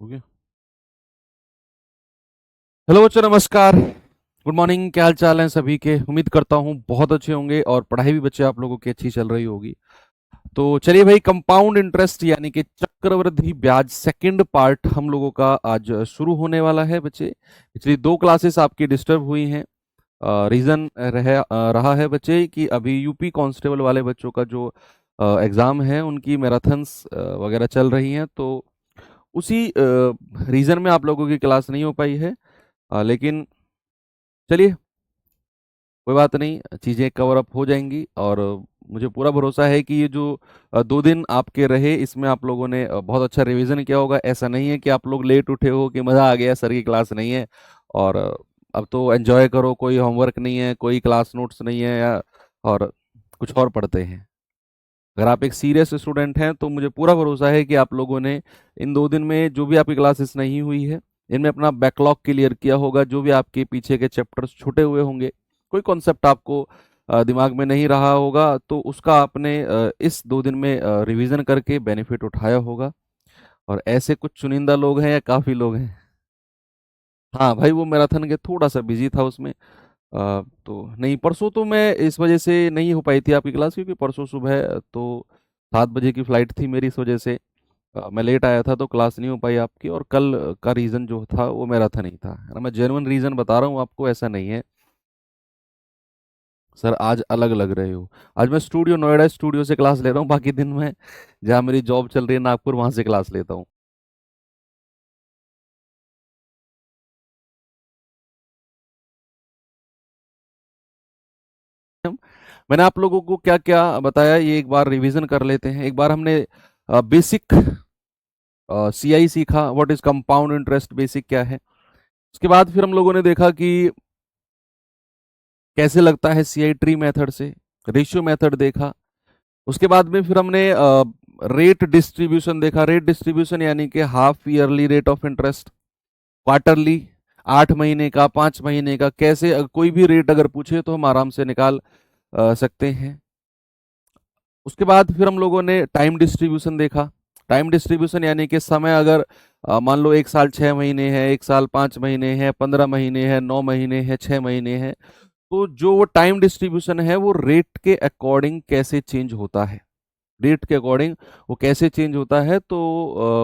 हो गया। हेलो बच्चों, नमस्कार। Good morning. क्या हाल चाल है सभी के? उम्मीद करता हूँ बहुत अच्छे होंगे और पढ़ाई भी बच्चे आप लोगों की अच्छी चल रही होगी। तो चलिए भाई, कंपाउंड इंटरेस्ट यानी कि चक्रवृद्धि ब्याज सेकंड पार्ट हम लोगों का आज शुरू होने वाला है बच्चे। पिछली दो क्लासेस आपकी डिस्टर्ब हुई हैं। रीज़न रहा है बच्चे कि अभी यूपी कांस्टेबल वाले बच्चों का जो एग्ज़ाम है, उनकी मैराथन्स वगैरह चल रही हैं। तो उसी रीज़न में आप लोगों की क्लास नहीं हो पाई है। लेकिन चलिए, कोई बात नहीं, चीज़ें कवर अप हो जाएंगी। और मुझे पूरा भरोसा है कि ये जो 2 दिन आपके रहे, इसमें आप लोगों ने बहुत अच्छा रिवीजन किया होगा। ऐसा नहीं है कि आप लोग लेट उठे हो कि मज़ा आ गया, सर की क्लास नहीं है और अब तो एंजॉय करो, कोई होमवर्क नहीं है, कोई क्लास नोट्स नहीं है, या और कुछ और पढ़ते हैं। अगर आप एक सीरियस स्टूडेंट हैं तो मुझे पूरा भरोसा है कि आप लोगों ने इन 2 दिन में जो भी आपकी क्लासेस नहीं हुई है, इनमें अपना बैकलॉग क्लियर किया होगा। जो भी आपके पीछे के चैप्टर्स छूटे हुए होंगे, कोई कॉन्सेप्ट आपको दिमाग में नहीं रहा होगा, तो उसका आपने इस 2 दिन में रिवीजन करके बेनिफिट उठाया होगा। और ऐसे कुछ चुनिंदा लोग हैं या काफ़ी लोग हैं? हाँ भाई, वो मैराथन के थोड़ा सा बिजी था उसमें। तो नहीं, परसों तो मैं इस वजह से नहीं हो पाई थी आपकी क्लास, क्योंकि परसों सुबह तो 7 बजे की फ़्लाइट थी मेरी। इस वजह से मैं लेट आया था, तो क्लास नहीं हो पाई आपकी। और कल का रीज़न जो था वो मैराथन ही था, है ना। मैं जेन्युइन रीज़न बता रहा हूँ आपको, ऐसा नहीं है सर आज अलग लग रहे हो। आज मैं स्टूडियो, नोएडा स्टूडियो से क्लास ले रहा हूँ। बाकी दिन में जहाँ मेरी जॉब चल रही है नागपुर, वहाँ से क्लास लेता हूँ। मैंने आप लोगों को क्या क्या बताया, ये एक बार रिवीजन कर लेते हैं। एक बार हमने बेसिक सीआई सीखा, what is compound interest, basic क्या है। उसके बाद फिर हम लोगों ने देखा कि कैसे लगता है सीआई ट्री मेथड से। रेशियो मेथड देखा। उसके बाद में फिर हमने रेट डिस्ट्रीब्यूशन देखा। रेट डिस्ट्रीब्यूशन यानी कि half yearly rate of interest, quarterly, 8 महीने का, 5 महीने का, कैसे कोई भी रेट अगर पूछे तो हम आराम से निकाल सकते हैं। उसके बाद फिर हम लोगों ने टाइम डिस्ट्रीब्यूशन देखा। टाइम डिस्ट्रीब्यूशन यानी कि समय अगर मान लो 1 साल 6 महीने है, 1 साल 5 महीने है, 15 महीने है, 9 महीने है, 6 महीने है, तो जो वो टाइम डिस्ट्रीब्यूशन है वो रेट के अकॉर्डिंग कैसे चेंज होता है। रेट के अकॉर्डिंग वो कैसे चेंज होता है, तो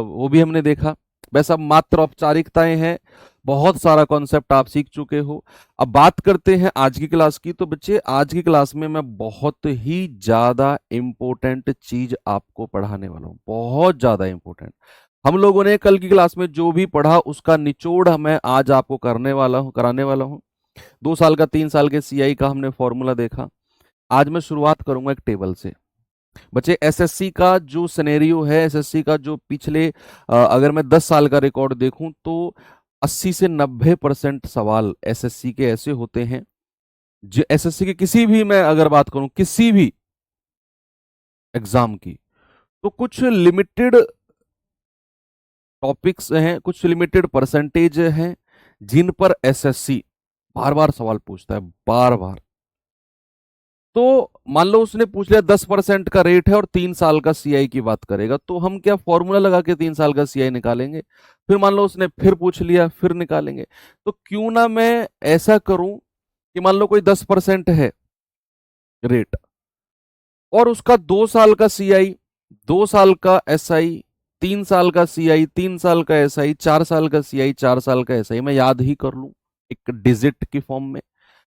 वो भी हमने देखा। वैसा मात्र औपचारिकताएं हैं, बहुत सारा कॉन्सेप्ट आप सीख चुके हो। अब बात करते हैं आज की क्लास की। तो बच्चे, आज की क्लास में मैं बहुत ही ज्यादा इंपॉर्टेंट चीज आपको पढ़ाने वाला हूँ, बहुत ज्यादा इंपॉर्टेंट। हम लोगों ने कल की क्लास में जो भी पढ़ा उसका निचोड़ मैं आज आपको कराने वाला हूँ। 2 साल का, 3 साल के सीआई का हमने फॉर्मूला देखा। आज मैं शुरुआत करूंगा एक टेबल से। बच्चे, एसएससी का जो सिनेरियो है, एसएससी का जो पिछले अगर मैं 10 साल का रिकॉर्ड देखूं तो 80 से 90% सवाल एसएससी के ऐसे होते हैं, जो एसएससी के किसी भी, मैं अगर बात करूं किसी भी एग्जाम की, तो कुछ लिमिटेड टॉपिक्स हैं, कुछ लिमिटेड परसेंटेज हैं जिन पर एसएससी बार बार सवाल पूछता है, बार बार। तो मान लो उसने पूछ लिया 10% का रेट है और 3 साल का सीआई की बात करेगा, तो हम क्या फॉर्मूला लगा के 3 साल का सीआई निकालेंगे? फिर मान लो उसने फिर पूछ लिया, फिर निकालेंगे। तो क्यों ना मैं ऐसा करूं कि मान लो कोई 10% है रेट, और उसका 2 साल का सीआई, 2 साल का एसआई, 3 साल का सीआई, 3 साल का एसआई, 4 साल का सीआई, 4 साल का एसआई मैं याद ही कर लूं एक डिजिट की फॉर्म में,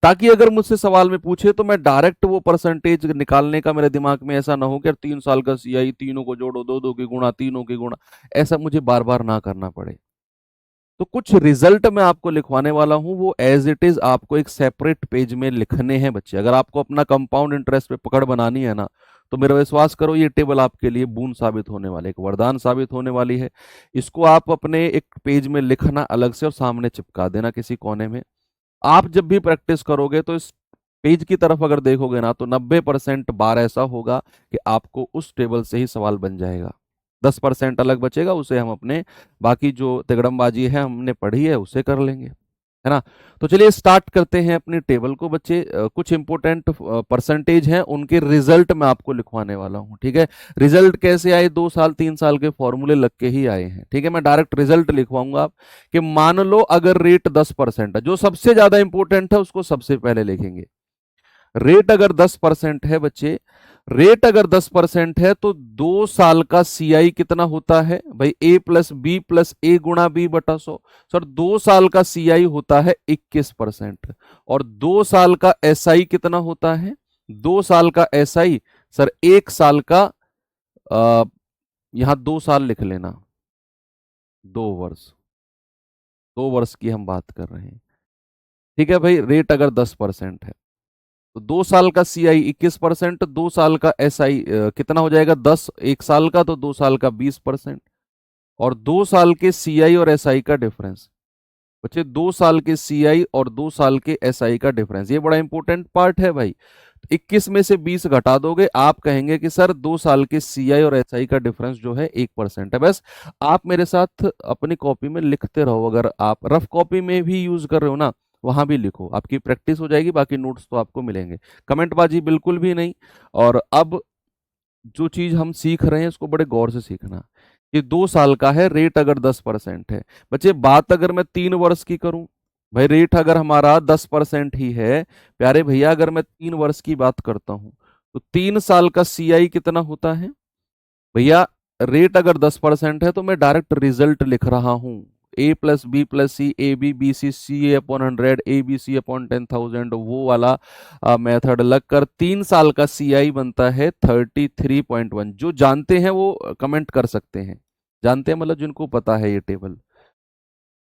ताकि अगर मुझसे सवाल में पूछे तो मैं डायरेक्ट वो परसेंटेज निकालने का मेरे दिमाग में ऐसा ना हो कि यार 3 साल का सीआई, तीनों को जोड़ो, दो दो की गुणा, तीनों की गुणा, ऐसा मुझे बार बार ना करना पड़े। तो कुछ रिजल्ट मैं आपको लिखवाने वाला हूं, वो एज इट इज आपको एक सेपरेट पेज में लिखने हैं बच्चे। अगर आपको अपना कंपाउंड इंटरेस्ट पे पकड़ बनानी है ना, तो मेरा विश्वास करो, ये टेबल आपके लिए बूंद साबित होने वाली, एक वरदान साबित होने वाली है। इसको आप अपने एक पेज में लिखना अलग से और सामने चिपका देना किसी कोने में। आप जब भी प्रैक्टिस करोगे तो इस पेज की तरफ अगर देखोगे ना, तो 90% बार ऐसा होगा कि आपको उस टेबल से ही सवाल बन जाएगा। 10% अलग बचेगा, उसे हम अपने बाकी जो तिगड़मबाजी है हमने पढ़ी है उसे कर लेंगे, है ना। तो चलिए स्टार्ट करते हैं अपनी टेबल को बच्चे। कुछ इंपॉर्टेंट परसेंटेज हैं, उनके रिजल्ट मैं आपको लिखवाने वाला हूं, ठीक है। रिजल्ट कैसे आए, 2 साल 3 साल के फॉर्मूले लग के ही आए हैं, ठीक है। मैं डायरेक्ट रिजल्ट लिखवाऊंगा आप कि मान लो अगर रेट 10% है, जो सबसे ज्यादा इंपॉर्टेंट है उसको सबसे पहले लिखेंगे। रेट अगर 10% है बच्चे, रेट अगर 10% है तो 2 साल का सीआई कितना होता है भाई, a+b+a गुणा b बटा 100। सर 2 साल का सीआई होता है 21%। और 2 साल का एसआई कितना होता है, 2 साल का एसआई सर 1 साल का, यहां 2 साल लिख लेना, 2 वर्ष, 2 वर्ष की हम बात कर रहे हैं, ठीक है भाई। रेट अगर 10% है तो 2 साल का सी आई 21%, 2 साल का एस आई कितना हो जाएगा 10, 1 साल का तो 2 साल का 20%। और 2 साल के सी आई और एस आई का डिफरेंस बच्चे, 2 साल के सी आई और 2 साल के एस आई का डिफरेंस, ये बड़ा इंपॉर्टेंट पार्ट है भाई। 21 में से 20 घटा दोगे, आप कहेंगे कि सर 2 साल के सी आई और एस आई का डिफरेंस जो है 1% है। बस आप मेरे साथ अपनी कॉपी में लिखते रहो, अगर आप रफ कॉपी में भी यूज कर रहे हो ना वहां भी लिखो, आपकी प्रैक्टिस हो जाएगी, बाकी नोट्स तो आपको मिलेंगे। कमेंटबाजी बिल्कुल भी नहीं। और अब जो चीज हम सीख रहे हैं उसको बड़े गौर से सीखना। ये 2 साल का है, रेट अगर 10% है बच्चे, बात अगर मैं 3 वर्ष की करूं, भाई रेट अगर हमारा 10% ही है प्यारे भैया, अगर मैं 3 वर्ष की बात करता हूं तो 3 साल का सीआई कितना होता है भैया। रेट अगर 10% है तो मैं डायरेक्ट रिजल्ट लिख रहा हूं, a+b+c, a b b c c a/100, a b c/10,000, वो वाला मेथड लगकर 3 साल का सीआई बनता है 33.1। जो जानते हैं वो कमेंट कर सकते हैं, जानते हैं मतलब जिनको पता है ये टेबल।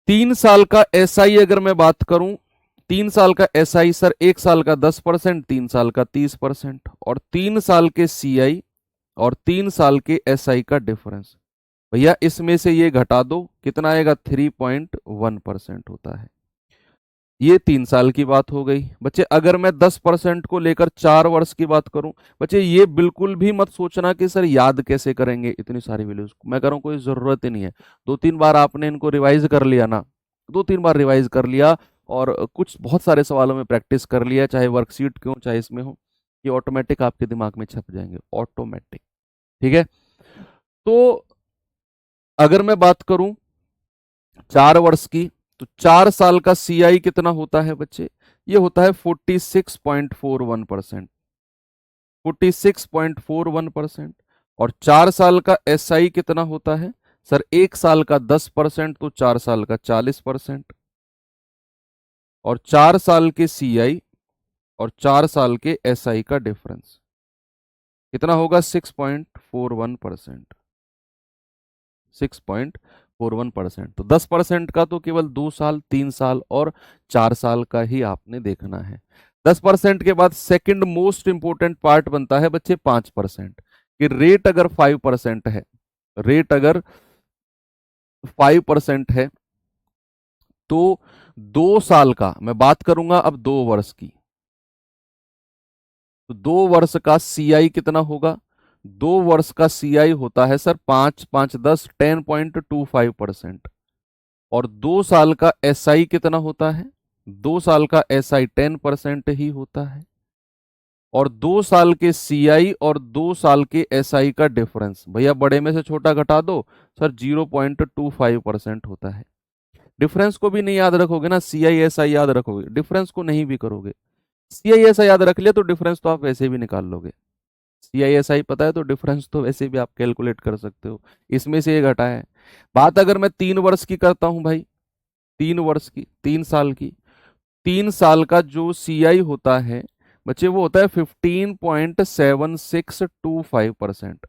3 साल का एसआई अगर मैं बात करूं, 3 साल का एसआई सर 1 साल का 10%, 3 साल का 30%। और 3 साल के सीआई और 3 साल के एसआई का डिफरेंस भैया, इसमें से ये घटा दो, कितना आएगा 3.1% होता है। ये 3 साल की बात हो गई बच्चे। अगर मैं 10% को लेकर 4 वर्ष की बात करूं बच्चे, ये बिल्कुल भी मत सोचना कि सर याद कैसे करेंगे इतनी सारी वैल्यूज, मैं कह रहा हूं कोई जरूरत ही नहीं है। 2-3 बार आपने इनको रिवाइज कर लिया ना, 2-3 बार रिवाइज कर लिया और कुछ बहुत सारे सवालों में प्रैक्टिस कर लिया, चाहे वर्कशीट क्यों चाहे इसमें हो, ये ऑटोमेटिक आपके दिमाग में छप जाएंगे, ऑटोमेटिक, ठीक है। तो अगर मैं बात करूं 4 वर्ष की, तो 4 साल का सीआई कितना होता है बच्चे, ये होता है 46.41%, 46.41%। और 4 साल का एसआई कितना होता है सर, 1 साल का 10% तो 4 साल का 40%। और 4 साल के सीआई और 4 साल के एसआई का डिफरेंस कितना होगा 6.41%, 6.41%। तो 10% का तो केवल 2 साल 3 साल और 4 साल का ही आपने देखना है। 10% के बाद सेकंड मोस्ट इंपोर्टेंट पार्ट बनता है बच्चे 5%, कि रेट अगर 5% है, रेट अगर 5% है तो 2 साल का मैं बात करूंगा अब 2 वर्ष की, तो 2 वर्ष का सीआई कितना होगा, 2 वर्ष का सीआई होता है सर 5 5 10 10.25%। और 2 साल का एसआई कितना होता है, 2 साल का एसआई 10% ही होता है। और 2 साल के सीआई और 2 साल के एसआई का डिफरेंस भैया बड़े में से छोटा घटा दो सर 0.25% होता है। डिफरेंस को भी नहीं याद रखोगे ना, सीआई एसआई याद रखोगे, डिफरेंस को नहीं भी करोगे। सीआई एसआई याद रख लिया तो डिफरेंस तो आप वैसे भी निकाल लोगे, सीआईएसआई पता है तो डिफरेंस तो वैसे भी आप कैलकुलेट कर सकते हो, इसमें से ये घटा है। बात अगर मैं 3 वर्ष की करता हूं भाई, 3 वर्ष की, 3 साल की, 3 साल का जो सीआई होता है बच्चे वो होता है 15.7625%,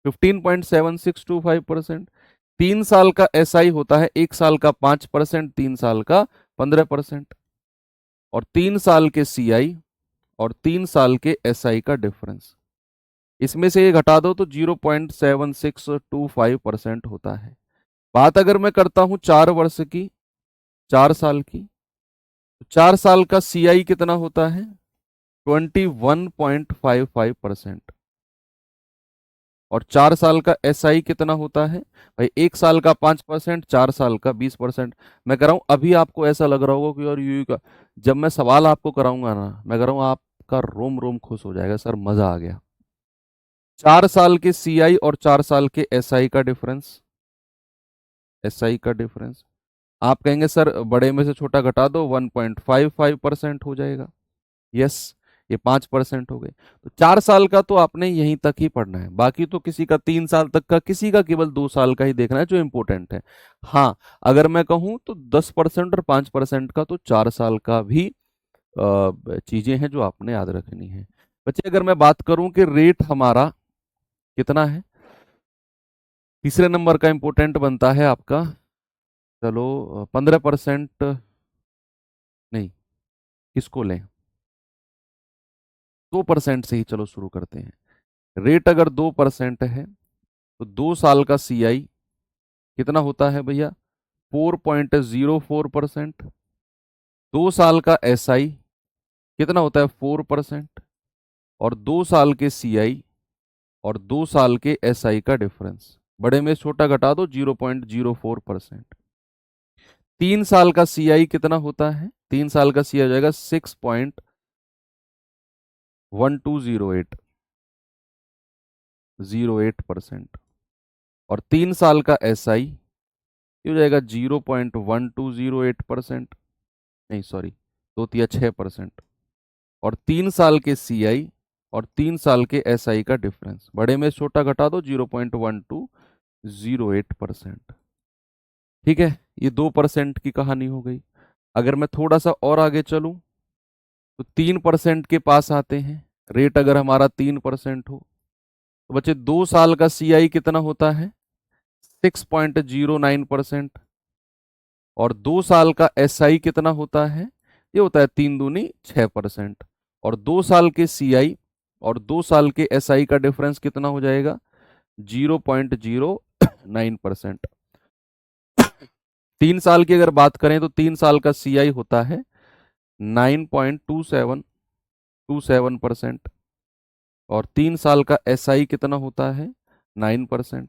15.7625%। 3 साल का एसआई होता है 1 साल का 5%, 3 साल का 15%। और 3 साल के सीआई और 3 साल के एसआई का डिफरेंस, इसमें से ये घटा दो तो 0.7625% होता है। बात अगर मैं करता हूं 4 वर्ष की, 4 साल की, तो 4 साल का सीआई कितना होता है 21.55%। और 4 साल का एसआई कितना होता है भाई? 1 साल का 5%, 4 साल का 20%। मैं कह रहा हूं अभी आपको ऐसा लग रहा होगा कि यार यू का, जब मैं सवाल आपको कराऊंगा ना, मैं कह रहा हूं आपका रोम रोम खुश हो जाएगा, सर मजा आ गया। 4 साल के सीआई और 4 साल के एसआई का डिफरेंस, एसआई का डिफरेंस आप कहेंगे सर बड़े में से छोटा घटा दो, 1.55% हो जाएगा। यस, ये 5% हो गए। तो 4 साल का तो आपने यहीं तक ही पढ़ना है, बाकी तो किसी का 3 साल तक का, किसी का केवल 2 साल का ही देखना है जो इंपॉर्टेंट है। हाँ, अगर मैं कहूं तो 10% और 5% का तो 4 साल का भी चीजें हैं जो आपने याद रखनी है। बच्चे अगर मैं बात करूं कि रेट हमारा कितना है, तीसरे नंबर का इंपॉर्टेंट बनता है आपका, चलो 15%, नहीं, किसको लें, 2% से ही चलो शुरू करते हैं। रेट अगर 2% है तो 2 साल का सीआई कितना होता है भैया? 4.04%। 2 साल का एसआई कितना होता है? 4%। और 2 साल के सीआई और 2 साल के एसआई का डिफरेंस, बड़े में छोटा घटा दो, 0.04%। 3 साल का सीआई कितना होता है? 3 साल का सीआई हो जाएगा 6.1208%। और 3 साल का एसआई ये हो जाएगा 0.1208%, नहीं सॉरी, दो तिया 6%। और 3 साल के सीआई और 3 साल के एसआई का डिफरेंस, बड़े में छोटा घटा दो, 0.1208%। ठीक है, ये 2% की कहानी हो गई। अगर मैं थोड़ा सा और आगे चलूं तो 3% के पास आते हैं। रेट अगर हमारा 3% हो तो बच्चे 2 साल का सीआई कितना होता है? 6.09%। और 2 साल का एसआई कितना होता है? ये होता है 3 दूनी 6%। और 2 साल के सीआई और 2 साल के एसआई का डिफरेंस कितना हो जाएगा? 0.09%। 3 साल की अगर बात करें तो 3 साल का सीआई होता है 9.27%। और 3 साल का एसआई कितना होता है? 9%।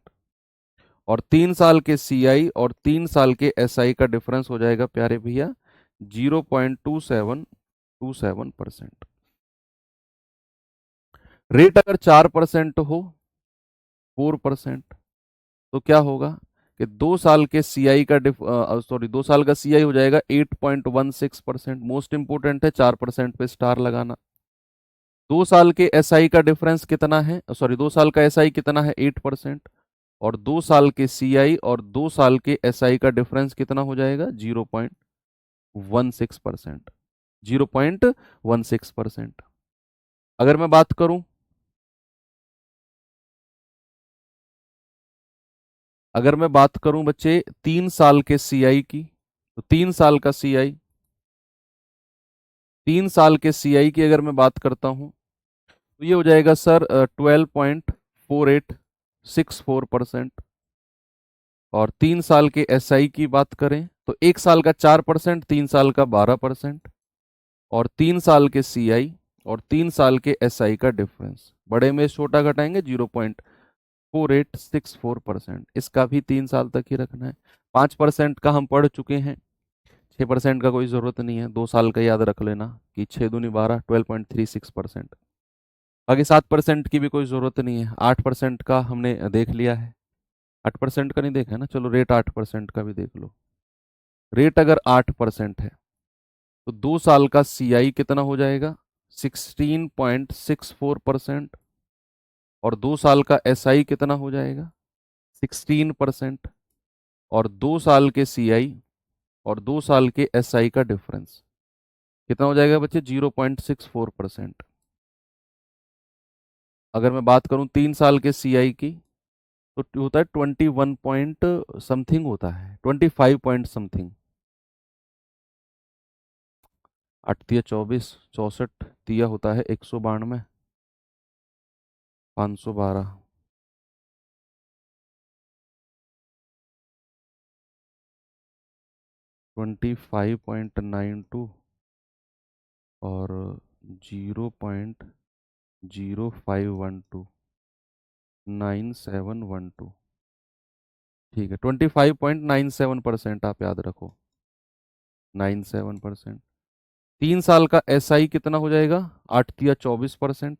और 3 साल के सीआई और 3 साल के एसआई का डिफरेंस हो जाएगा प्यारे भैया 0.2727%। रेट अगर 4% हो, 4%, तो क्या होगा कि 2 साल के सीआई का सॉरी 2 साल का सीआई हो जाएगा 8.16%। मोस्ट इंपोर्टेंट है 4% पे स्टार लगाना। 2 साल के एसआई का डिफरेंस कितना है, सॉरी 2 साल का एसआई कितना है? 8%। और 2 साल के सीआई और 2 साल के एसआई का डिफरेंस कितना हो जाएगा? 0.16%। 0.16%। अगर मैं बात करूं, अगर मैं बात करूं बच्चे 3 साल के सीआई की, तो 3 साल के सीआई की अगर मैं बात करता हूं तो ये हो जाएगा सर 12.4864%। और 3 साल के एसआई की बात करें तो 1 साल का 4%, 3 साल का 12%। और 3 साल के सीआई और 3 साल के एसआई का डिफरेंस, बड़े में छोटा घटाएंगे, 0.4864%। इसका भी 3 साल तक ही रखना है। 5% का हम पढ़ चुके हैं, 6% का कोई ज़रूरत नहीं है, 2 साल का याद रख लेना कि 6 दूनी 12, 12.36%। बाकी 7% की भी कोई ज़रूरत नहीं है, 8% का हमने देख लिया है। 8% का नहीं देखा है ना, चलो रेट 8% का भी देख लो। रेट अगर 8% है तो 2 साल का सीआई कितना हो जाएगा? 16.64%। और 2 साल का एसआई कितना हो जाएगा? 16%। और 2 साल के सीआई और 2 साल के एसआई का डिफरेंस कितना हो जाएगा बच्चे? 0.64%। अगर मैं बात करूं 3 साल के सीआई की तो होता है 21 पॉइंट समथिंग, होता है 25 पॉइंट समथिंग। 8 तिया 24, 64 तिया होता है 192, 512। 25.92 और 0.0512, 9712, ठीक है, 25.97% आप याद रखो, 97%। 3 साल का SI कितना हो जाएगा, 8 या 24%।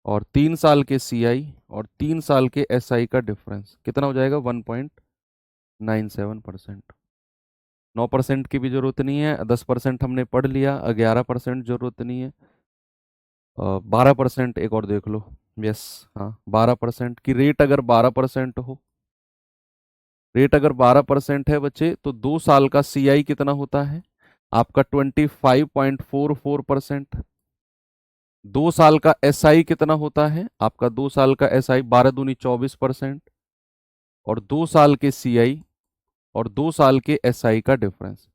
और 3 साल के CI और 3 साल के SI का डिफरेंस कितना हो जाएगा, 1.97%। 9% की भी जरूरत नहीं है, 10% हमने पढ़ लिया, 11% जरूरत नहीं है, 12% एक और देख लो। यस, हाँ, 12% की रेट अगर 12% हो, रेट अगर 12% है बच्चे, तो 2 साल का CI कितना होता है आपका, 25.44%। 2 साल का SI कितना होता है आपका, 2 साल का SI 12 दूनी 24%। और 2 साल के CI और 2 साल के SI का डिफरेंस,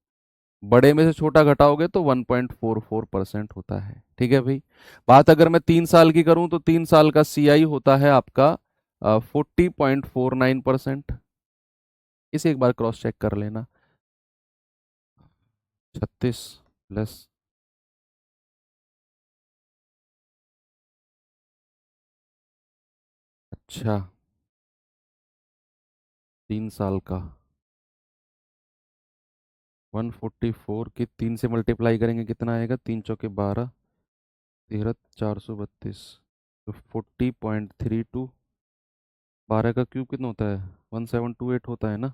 बड़े में से छोटा घटाओगे तो 1.44% होता है। ठीक है भाई। बात अगर मैं 3 साल की करूं तो 3 साल का CI होता है आपका 40.49%। इसे एक बार क्रॉस चेक कर लेना, 36 प्लस, अच्छा, 3 साल का 144 की 3 से मल्टीप्लाई करेंगे कितना आएगा, 3 चौके 12, 13, 432, तो 40.32, 12 का क्यूब कितना होता है, 1728 होता है ना,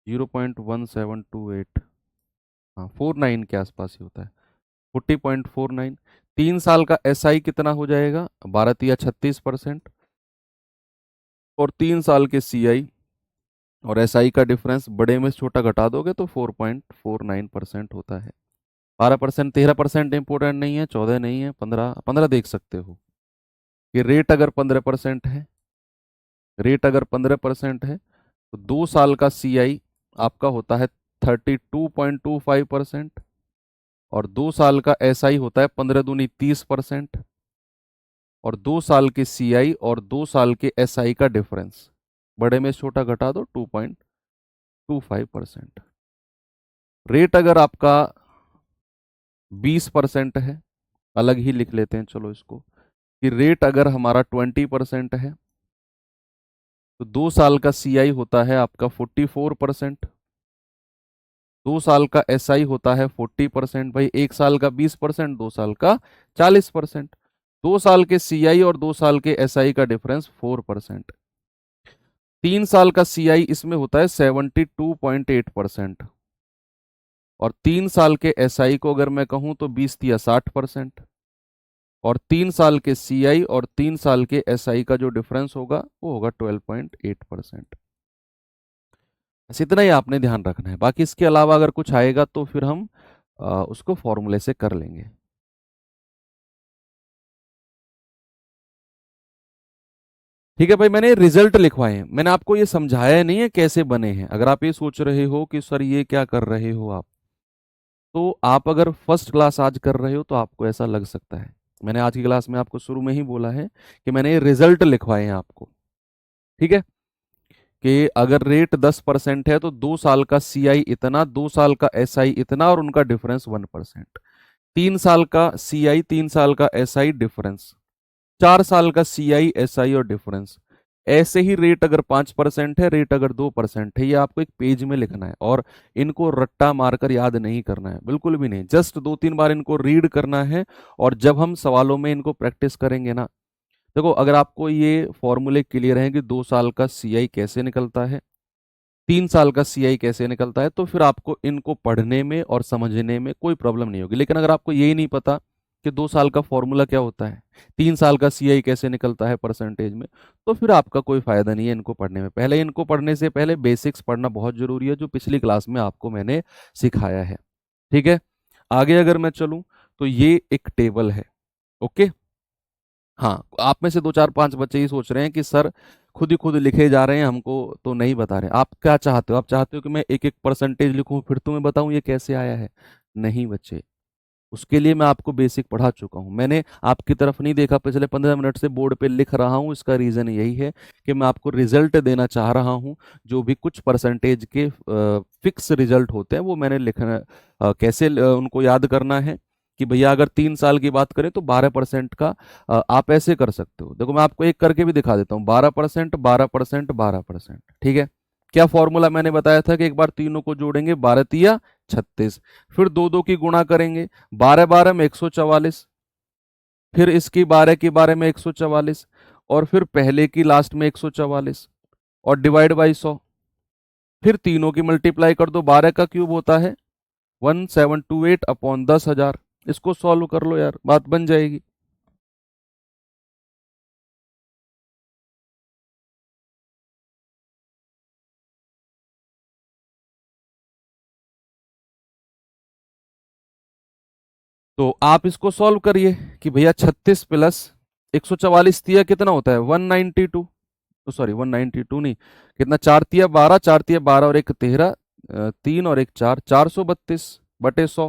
0.1728, हाँ 49 के आसपास ही होता है, 40.49। 3 साल का SI कितना हो जाएगा, 12 या 36%। और 3 साल के CI और SI का डिफरेंस बड़े में से छोटा घटा दोगे तो 4.49% होता है। 12%, 13% इंपोर्टेंट नहीं है, 14 नहीं है, 15, 15 देख सकते हो। कि रेट अगर 15% है, रेट अगर 15% है, तो 2 साल का CI आपका होता है 32.25%। और 2 साल का SI होता है 15 दूनी 30%। और 2 साल के CI और 2 साल के SI का डिफरेंस, बड़े में से छोटा घटा दो, 2.25%। रेट अगर आपका 20% है, अलग ही लिख लेते हैं चलो इसको, कि रेट अगर हमारा 20% है, तो 2 साल का CI होता है आपका 44%। 2 साल का SI होता है 40%। भाई 1 साल का 20%, 2 साल का 40%। 2 साल के CI और 2 साल के SI का डिफरेंस 4%। 3 साल का CI इसमें होता है 72.8%। और 3 साल के SI को अगर मैं कहूं तो 20 या 60%। और 3 साल के CI और 3 साल के SI का जो डिफरेंस होगा वो होगा 12.8%। बस इतना ही आपने ध्यान रखना है, बाकी इसके अलावा अगर कुछ आएगा तो फिर हम उसको फॉर्मूले से कर लेंगे। ठीक है भाई, मैंने रिजल्ट लिखवाए हैं, मैंने आपको ये समझाया नहीं है कैसे बने हैं। अगर आप ये सोच रहे हो कि सर ये क्या कर रहे हो आप, तो आप अगर फर्स्ट क्लास आज कर रहे हो तो आपको ऐसा लग सकता है। मैंने आज की क्लास में आपको शुरू में ही बोला है कि मैंने ये रिजल्ट लिखवाए हैं आपको। ठीक है, कि अगर रेट 10% है तो 2 साल का CI इतना, 2 साल का SI इतना, और उनका डिफरेंस 1%। 3 साल का CI, 3 साल का SI डिफरेंस, 4 साल का CI SI और डिफरेंस। ऐसे ही रेट अगर 5% है, रेट अगर 2% है, ये आपको एक पेज में लिखना है। और इनको रट्टा मारकर याद नहीं करना है, बिल्कुल भी नहीं, जस्ट 2-3 बार इनको रीड करना है। और जब हम सवालों में इनको प्रैक्टिस करेंगे ना, देखो अगर आपको ये फॉर्मूले क्लियर हैं कि 2 साल का CI कैसे निकलता है, 3 साल का CI कैसे निकलता है, तो फिर आपको इनको पढ़ने में और समझने में कोई प्रॉब्लम नहीं होगी। लेकिन अगर आपको यही नहीं पता कि 2 साल का फॉर्मूला क्या होता है, 3 साल का CI कैसे निकलता है परसेंटेज में, तो फिर आपका कोई फायदा नहीं है इनको पढ़ने में। पहले इनको पढ़ने से पहले बेसिक्स पढ़ना बहुत जरूरी है, जो पिछली क्लास में आपको मैंने सिखाया है। ठीक है, आगे अगर मैं चलूं तो ये एक टेबल है। ओके, हाँ, आप में से 2 4 5 बच्चे ही सोच रहे हैं कि सर खुद ही खुद लिखे जा रहे हैं, हमको तो नहीं बता रहे। आप क्या चाहते हो, आप चाहते हो कि मैं एक एक परसेंटेज लिखूं फिर तुम्हें बताऊं ये कैसे आया है? नहीं बच्चे, उसके लिए मैं आपको बेसिक पढ़ा चुका हूं। मैंने आपकी तरफ नहीं देखा, पिछले 15 मिनट से बोर्ड पे लिख रहा हूं। इसका रीजन यही है कि मैं आपको रिजल्ट देना चाह रहा हूं। जो भी कुछ परसेंटेज के फिक्स रिजल्ट होते हैं वो मैंने लिखना, कैसे उनको याद करना है, कि भैया अगर 3 साल की बात करें तो 12% का आप ऐसे कर सकते हो। देखो मैं आपको एक करके भी दिखा देता हूँ, 12%, 12%, 12%। ठीक है, क्या फॉर्मूला मैंने बताया था कि एक बार तीनों को जोड़ेंगे, 12 तिया 36, फिर दो दो की गुणा करेंगे, 12 12 में 144, फिर इसकी 12 की 12 में 144, और फिर पहले की लास्ट में 144, और डिवाइड बाई 100, फिर तीनों की मल्टीप्लाई कर दो, 12 का क्यूब होता है 1728 अपॉन 10,000। इसको सॉल्व कर लो यार, बात बन जाएगी। तो आप इसको सॉल्व करिए कि भैया 36 प्लस 144 तिया कितना होता है 192, तो सॉरी 192 नहीं, कितना, 4 तिया 12, 4 तिया 12 और एक 13, 3 और एक 4, 432 बटे 100,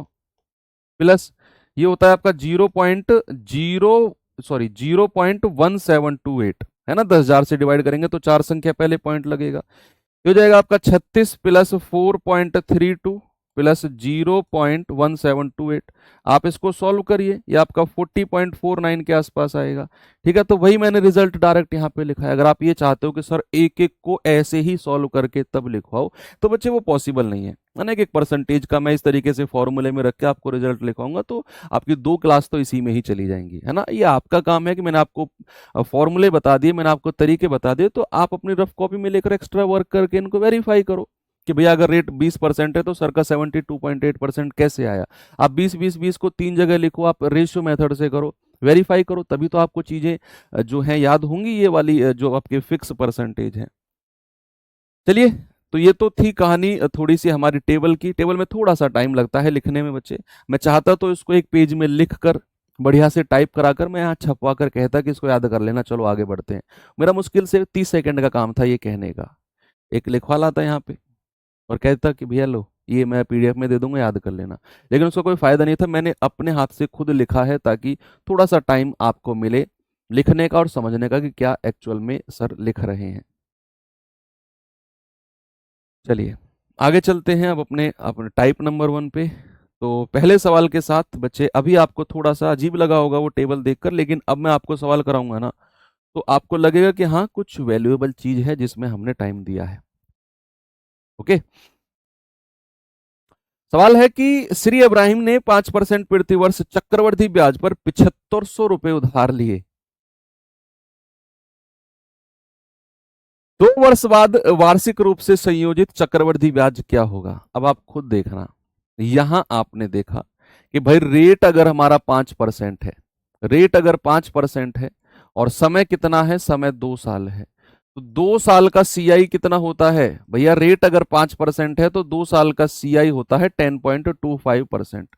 प्लस ये होता है आपका 0.0, सॉरी 0.1728, है ना, 10,000 से डिवाइड करेंगे तो चार संख्या पहले पॉइंट लगेगा। ये हो जाएगा आपका 36 प्लस 4.32 प्लस 0.1728। आप इसको सॉल्व करिए, ये आपका 40.49 के आसपास आएगा। ठीक है, तो वही मैंने रिजल्ट डायरेक्ट यहाँ पे लिखा है। अगर आप ये चाहते हो कि सर एक एक को ऐसे ही सॉल्व करके तब लिखवाओ, तो बच्चे वो पॉसिबल नहीं है ना। एक परसेंटेज का मैं इस तरीके से फॉर्मूले में रख के आपको रिजल्ट लिखवाऊंगा तो आपकी 2 क्लास तो इसी में ही चली जाएंगी, है ना। ये आपका काम है कि मैंने आपको फॉर्मूले बता दिए, मैंने आपको तरीके बता दिए, तो आप अपनी रफ कॉपी में लेकर एक्स्ट्रा वर्क करके इनको वेरीफाई करो कि भैया अगर रेट 20% है तो सर का 72.8% कैसे आया। आप 20 20 20 को 3 जगह लिखो, आप रेशियो मेथड से करो, वेरीफाई करो, तभी तो आपको चीजें जो हैं याद होंगी, ये वाली जो आपके फिक्स परसेंटेज है। चलिए, तो ये तो थी कहानी थोड़ी सी हमारी टेबल की। टेबल में थोड़ा सा टाइम लगता है लिखने में बच्चे, मैं चाहता तो इसको एक पेज में लिख कर बढ़िया से टाइप कराकर मैं यहाँ छपवा कर कहता कि इसको याद कर लेना, चलो आगे बढ़ते हैं। मेरा मुश्किल से 30 सेकंड का काम था ये कहने का, एक लिखवा लाता यहाँ पे और कहता कि भैया लो ये मैं पीडीएफ में दे दूंगा, याद कर लेना। लेकिन उसका कोई फायदा नहीं था, मैंने अपने हाथ से खुद लिखा है ताकि थोड़ा सा टाइम आपको मिले लिखने का और समझने का कि क्या एक्चुअल में सर लिख रहे हैं। चलिए आगे चलते हैं अब अपने अपने टाइप नंबर 1 पे। तो पहले सवाल के साथ बच्चे, अभी आपको थोड़ा सा अजीब लगा होगा वो टेबल देखकर, लेकिन अब मैं आपको सवाल कराऊंगा ना तो आपको लगेगा कि हाँ कुछ वैल्यूएबल चीज है जिसमें हमने टाइम दिया है। ओके, सवाल है कि श्री इब्राहिम ने 5% प्रति वर्ष चक्रवर्ती ब्याज पर 7500 रुपए उधार लिए। 2 वर्ष बाद वार्षिक रूप से संयोजित चक्रवर्ती ब्याज क्या होगा। अब आप खुद देखना, यहां आपने देखा कि भाई रेट अगर हमारा 5% है, रेट अगर 5% है और समय कितना है, समय 2 साल है, तो 2 साल का सीआई कितना होता है भैया। रेट अगर 5% है तो 2 साल का सीआई होता है 10.25%।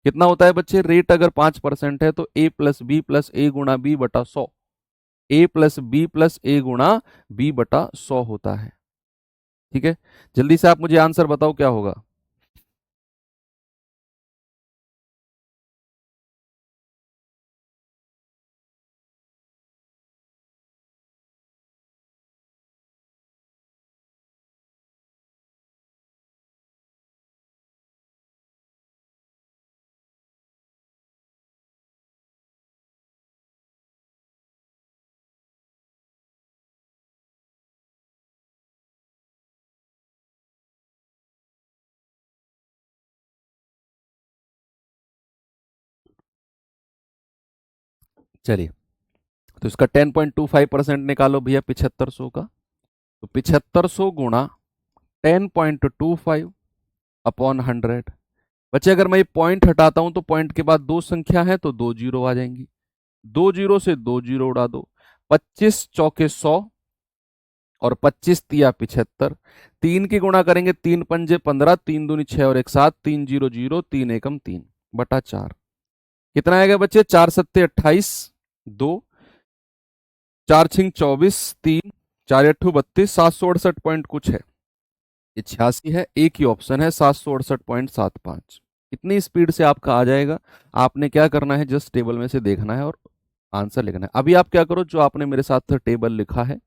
कितना होता है बच्चे, रेट अगर 5% है तो ए प्लस बी प्लस ए गुणा बी बटा 100, ए प्लस बी प्लस ए गुणा बी बटा 100 होता है। ठीक है, जल्दी से आप मुझे आंसर बताओ क्या होगा। चलिए, तो इसका 10.25% निकालो भैया 7500 का, तो 7500 गुणा 10.25 अपॉन 100। बच्चे अगर मैं ये पॉइंट हटाता हूं तो पॉइंट के बाद दो संख्या है तो दो जीरो आ जाएंगी, दो जीरो से दो जीरो उड़ा दो, 25 चौके 100 और 25 तिया 75, तीन की गुणा करेंगे, 3 पंजे 15, 3 दूनी 6 और एक 7, 3 0 0, 3 एकम 3 बटा 4। कितना आएगा बच्चे, 4 सत्ते 28, 2, 4 छिंग 24, 3, 4 अट्ठू 32, 768 पॉइंट कुछ है, ये 86 है, एक ही ऑप्शन है 768.75। इतनी स्पीड से आपका आ जाएगा। आपने क्या करना है, जस्ट टेबल में से देखना है और आंसर लिखना है। अभी आप क्या करो, जो आपने मेरे साथ टेबल लिखा है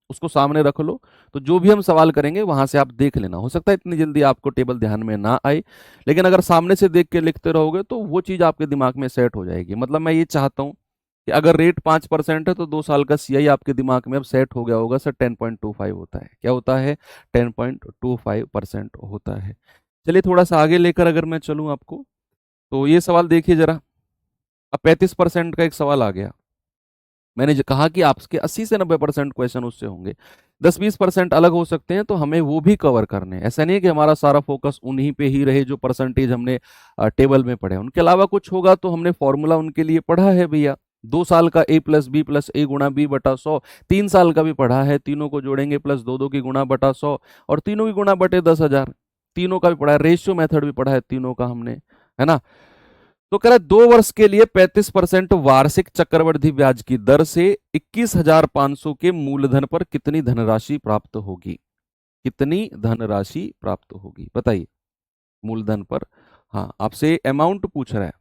उसको सामने रख लो, तो जो भी हम सवाल करेंगे वहां से आप देख लेना। हो सकता है इतनी जल्दी आपको टेबल ध्यान में ना आए, लेकिन अगर सामने से देख के लिखते रहोगे तो वो चीज आपके दिमाग में सेट हो जाएगी। मतलब मैं ये चाहता हूँ कि अगर रेट 5% है तो 2 साल का सीआई आपके दिमाग में अब सेट हो गया होगा सर, 10.25 होता है। क्या होता है? 10.25% होता है। चलिए थोड़ा सा आगे लेकर अगर मैं चलूं आपको, तो ये सवाल देखिए जरा। अब 35% का एक सवाल आ गया। मैंने जो कहा कि आपके 80 से 90% क्वेश्चन उससे होंगे, 10-20% अलग हो सकते हैं, तो हमें वो भी कवर करने हैं। ऐसा नहीं है कि हमारा सारा फोकस उन्हीं पे ही रहे जो परसेंटेज हमने टेबल में पढ़े। उनके अलावा कुछ होगा तो हमने फॉर्मूला उनके लिए पढ़ा है भैया। 2 साल का A+B+A गुणा B/100, 3 साल का भी पढ़ा है, तीनों को जोड़ेंगे प्लस 2 की गुणा बटा 100, और तीनों की गुणा बटे 10,000, तीनों का भी पढ़ा है। रेशियो मेथड भी पढ़ा है तीनों का हमने, है ना। तो कह रहा है 2 वर्ष के लिए 35% वार्षिक चक्रवृद्धि ब्याज की दर से 21,500 के मूलधन पर कितनी धनराशि प्राप्त होगी? कितनी धनराशि प्राप्त होगी बताइए मूलधन पर। हाँ, आपसे अमाउंट पूछ रहा है।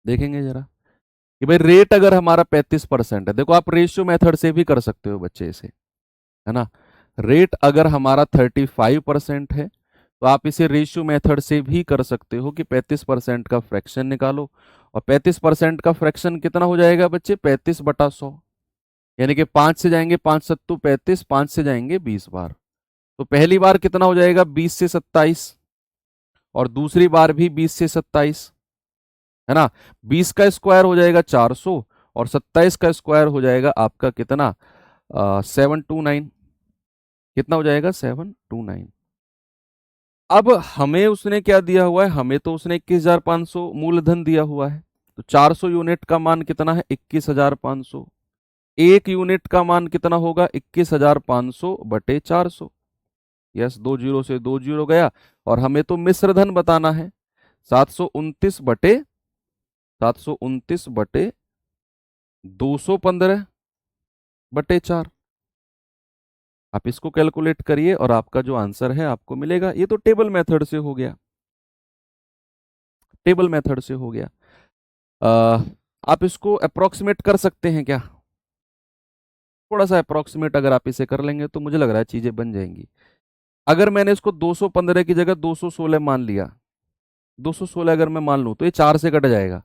देखेंगे जरा कि भाई रेट अगर हमारा 35% है, देखो आप रेशियो मेथड से भी कर सकते हो बच्चे इसे, है ना। रेट अगर हमारा 35% है तो आप इसे रेशियो मेथड से भी कर सकते हो कि 35% का फ्रैक्शन निकालो, और 35% का फ्रैक्शन कितना हो जाएगा बच्चे? 35/100, यानी कि 5 से जाएंगे 5×7=35, 5 से जाएंगे 20 बार। तो पहली बार कितना हो जाएगा? 20 से 27, और दूसरी बार भी 20 से 27, है ना। 20 का स्क्वायर हो जाएगा 400, और 27 का स्क्वायर हो जाएगा आपका कितना? 729। कितना हो जाएगा? 729। अब हमें उसने क्या दिया हुआ है? हमें तो उसने 21,500 मूलधन दिया हुआ है, तो 400 यूनिट का मान कितना है? 21,500। एक यूनिट का मान कितना होगा? 21,500/400। यस, 2 जीरो से 2 जीरो गया, और हमें तो मिश्र धन बताना है। 729/215/4। आप इसको कैलकुलेट करिए और आपका जो आंसर है आपको मिलेगा। ये तो टेबल मेथड से हो गया, टेबल मेथड से हो गया। आ, आप इसको अप्रोक्सीमेट कर सकते हैं क्या? थोड़ा सा अप्रोक्सीमेट अगर आप इसे कर लेंगे तो मुझे लग रहा है चीजें बन जाएंगी। अगर मैंने इसको 215 की जगह 216 मान लिया, 216 अगर मैं मान लूं तो ये 4 से कट जाएगा।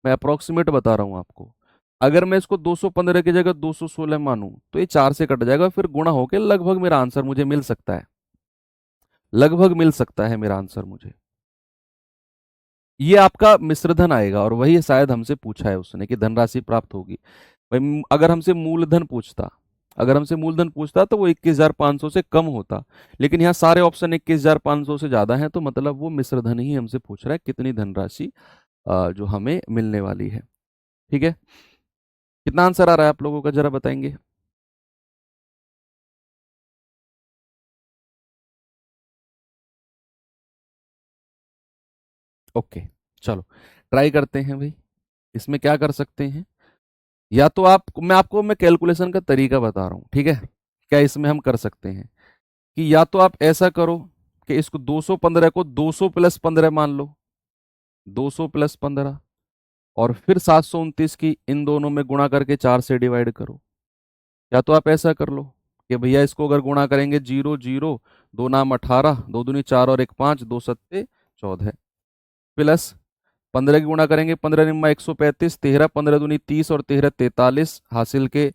मैं अप्रोक्सीमेट बता रहा हूं आपको। अगर मैं इसको 215 की जगह 216 मानूं तो ये 4 से कट जाएगा, फिर गुणा होके लगभग मेरा आंसर मुझे मिल सकता है, लगभग मिल सकता है मेरा आंसर मुझे। ये आपका मिश्रधन आएगा, और वही शायद हमसे पूछा है उसने कि धनराशि प्राप्त होगी। भाई अगर हमसे मूलधन पूछता, अगर हमसे मूलधन पूछता तो वो 21,500 से कम होता, लेकिन यहाँ सारे ऑप्शन 21,500 से ज्यादा हैं, तो मतलब वो मिश्रधन ही हमसे पूछ रहा है कितनी धनराशि जो हमें मिलने वाली है। ठीक है, कितना आंसर आ रहा है आप लोगों का जरा बताएंगे। ओके, चलो ट्राई करते हैं भाई। इसमें क्या कर सकते हैं, या तो मैं कैलकुलेशन का तरीका बता रहा हूँ, ठीक है। क्या इसमें हम कर सकते हैं कि या तो आप ऐसा करो कि इसको 215 को 200 + 15 मान लो, 200 + 15, और फिर 729 की इन दोनों में गुणा करके 4 से डिवाइड करो। या तो आप ऐसा कर लो कि भैया इसको अगर गुणा करेंगे 0 0, 2×9 = 18, 2×2 = 4 और 1×5, 2×7 = 14, प्लस 15 की गुणा करेंगे 15×9 = 135, 13, 15×2 = 30 और 13×43 हासिल के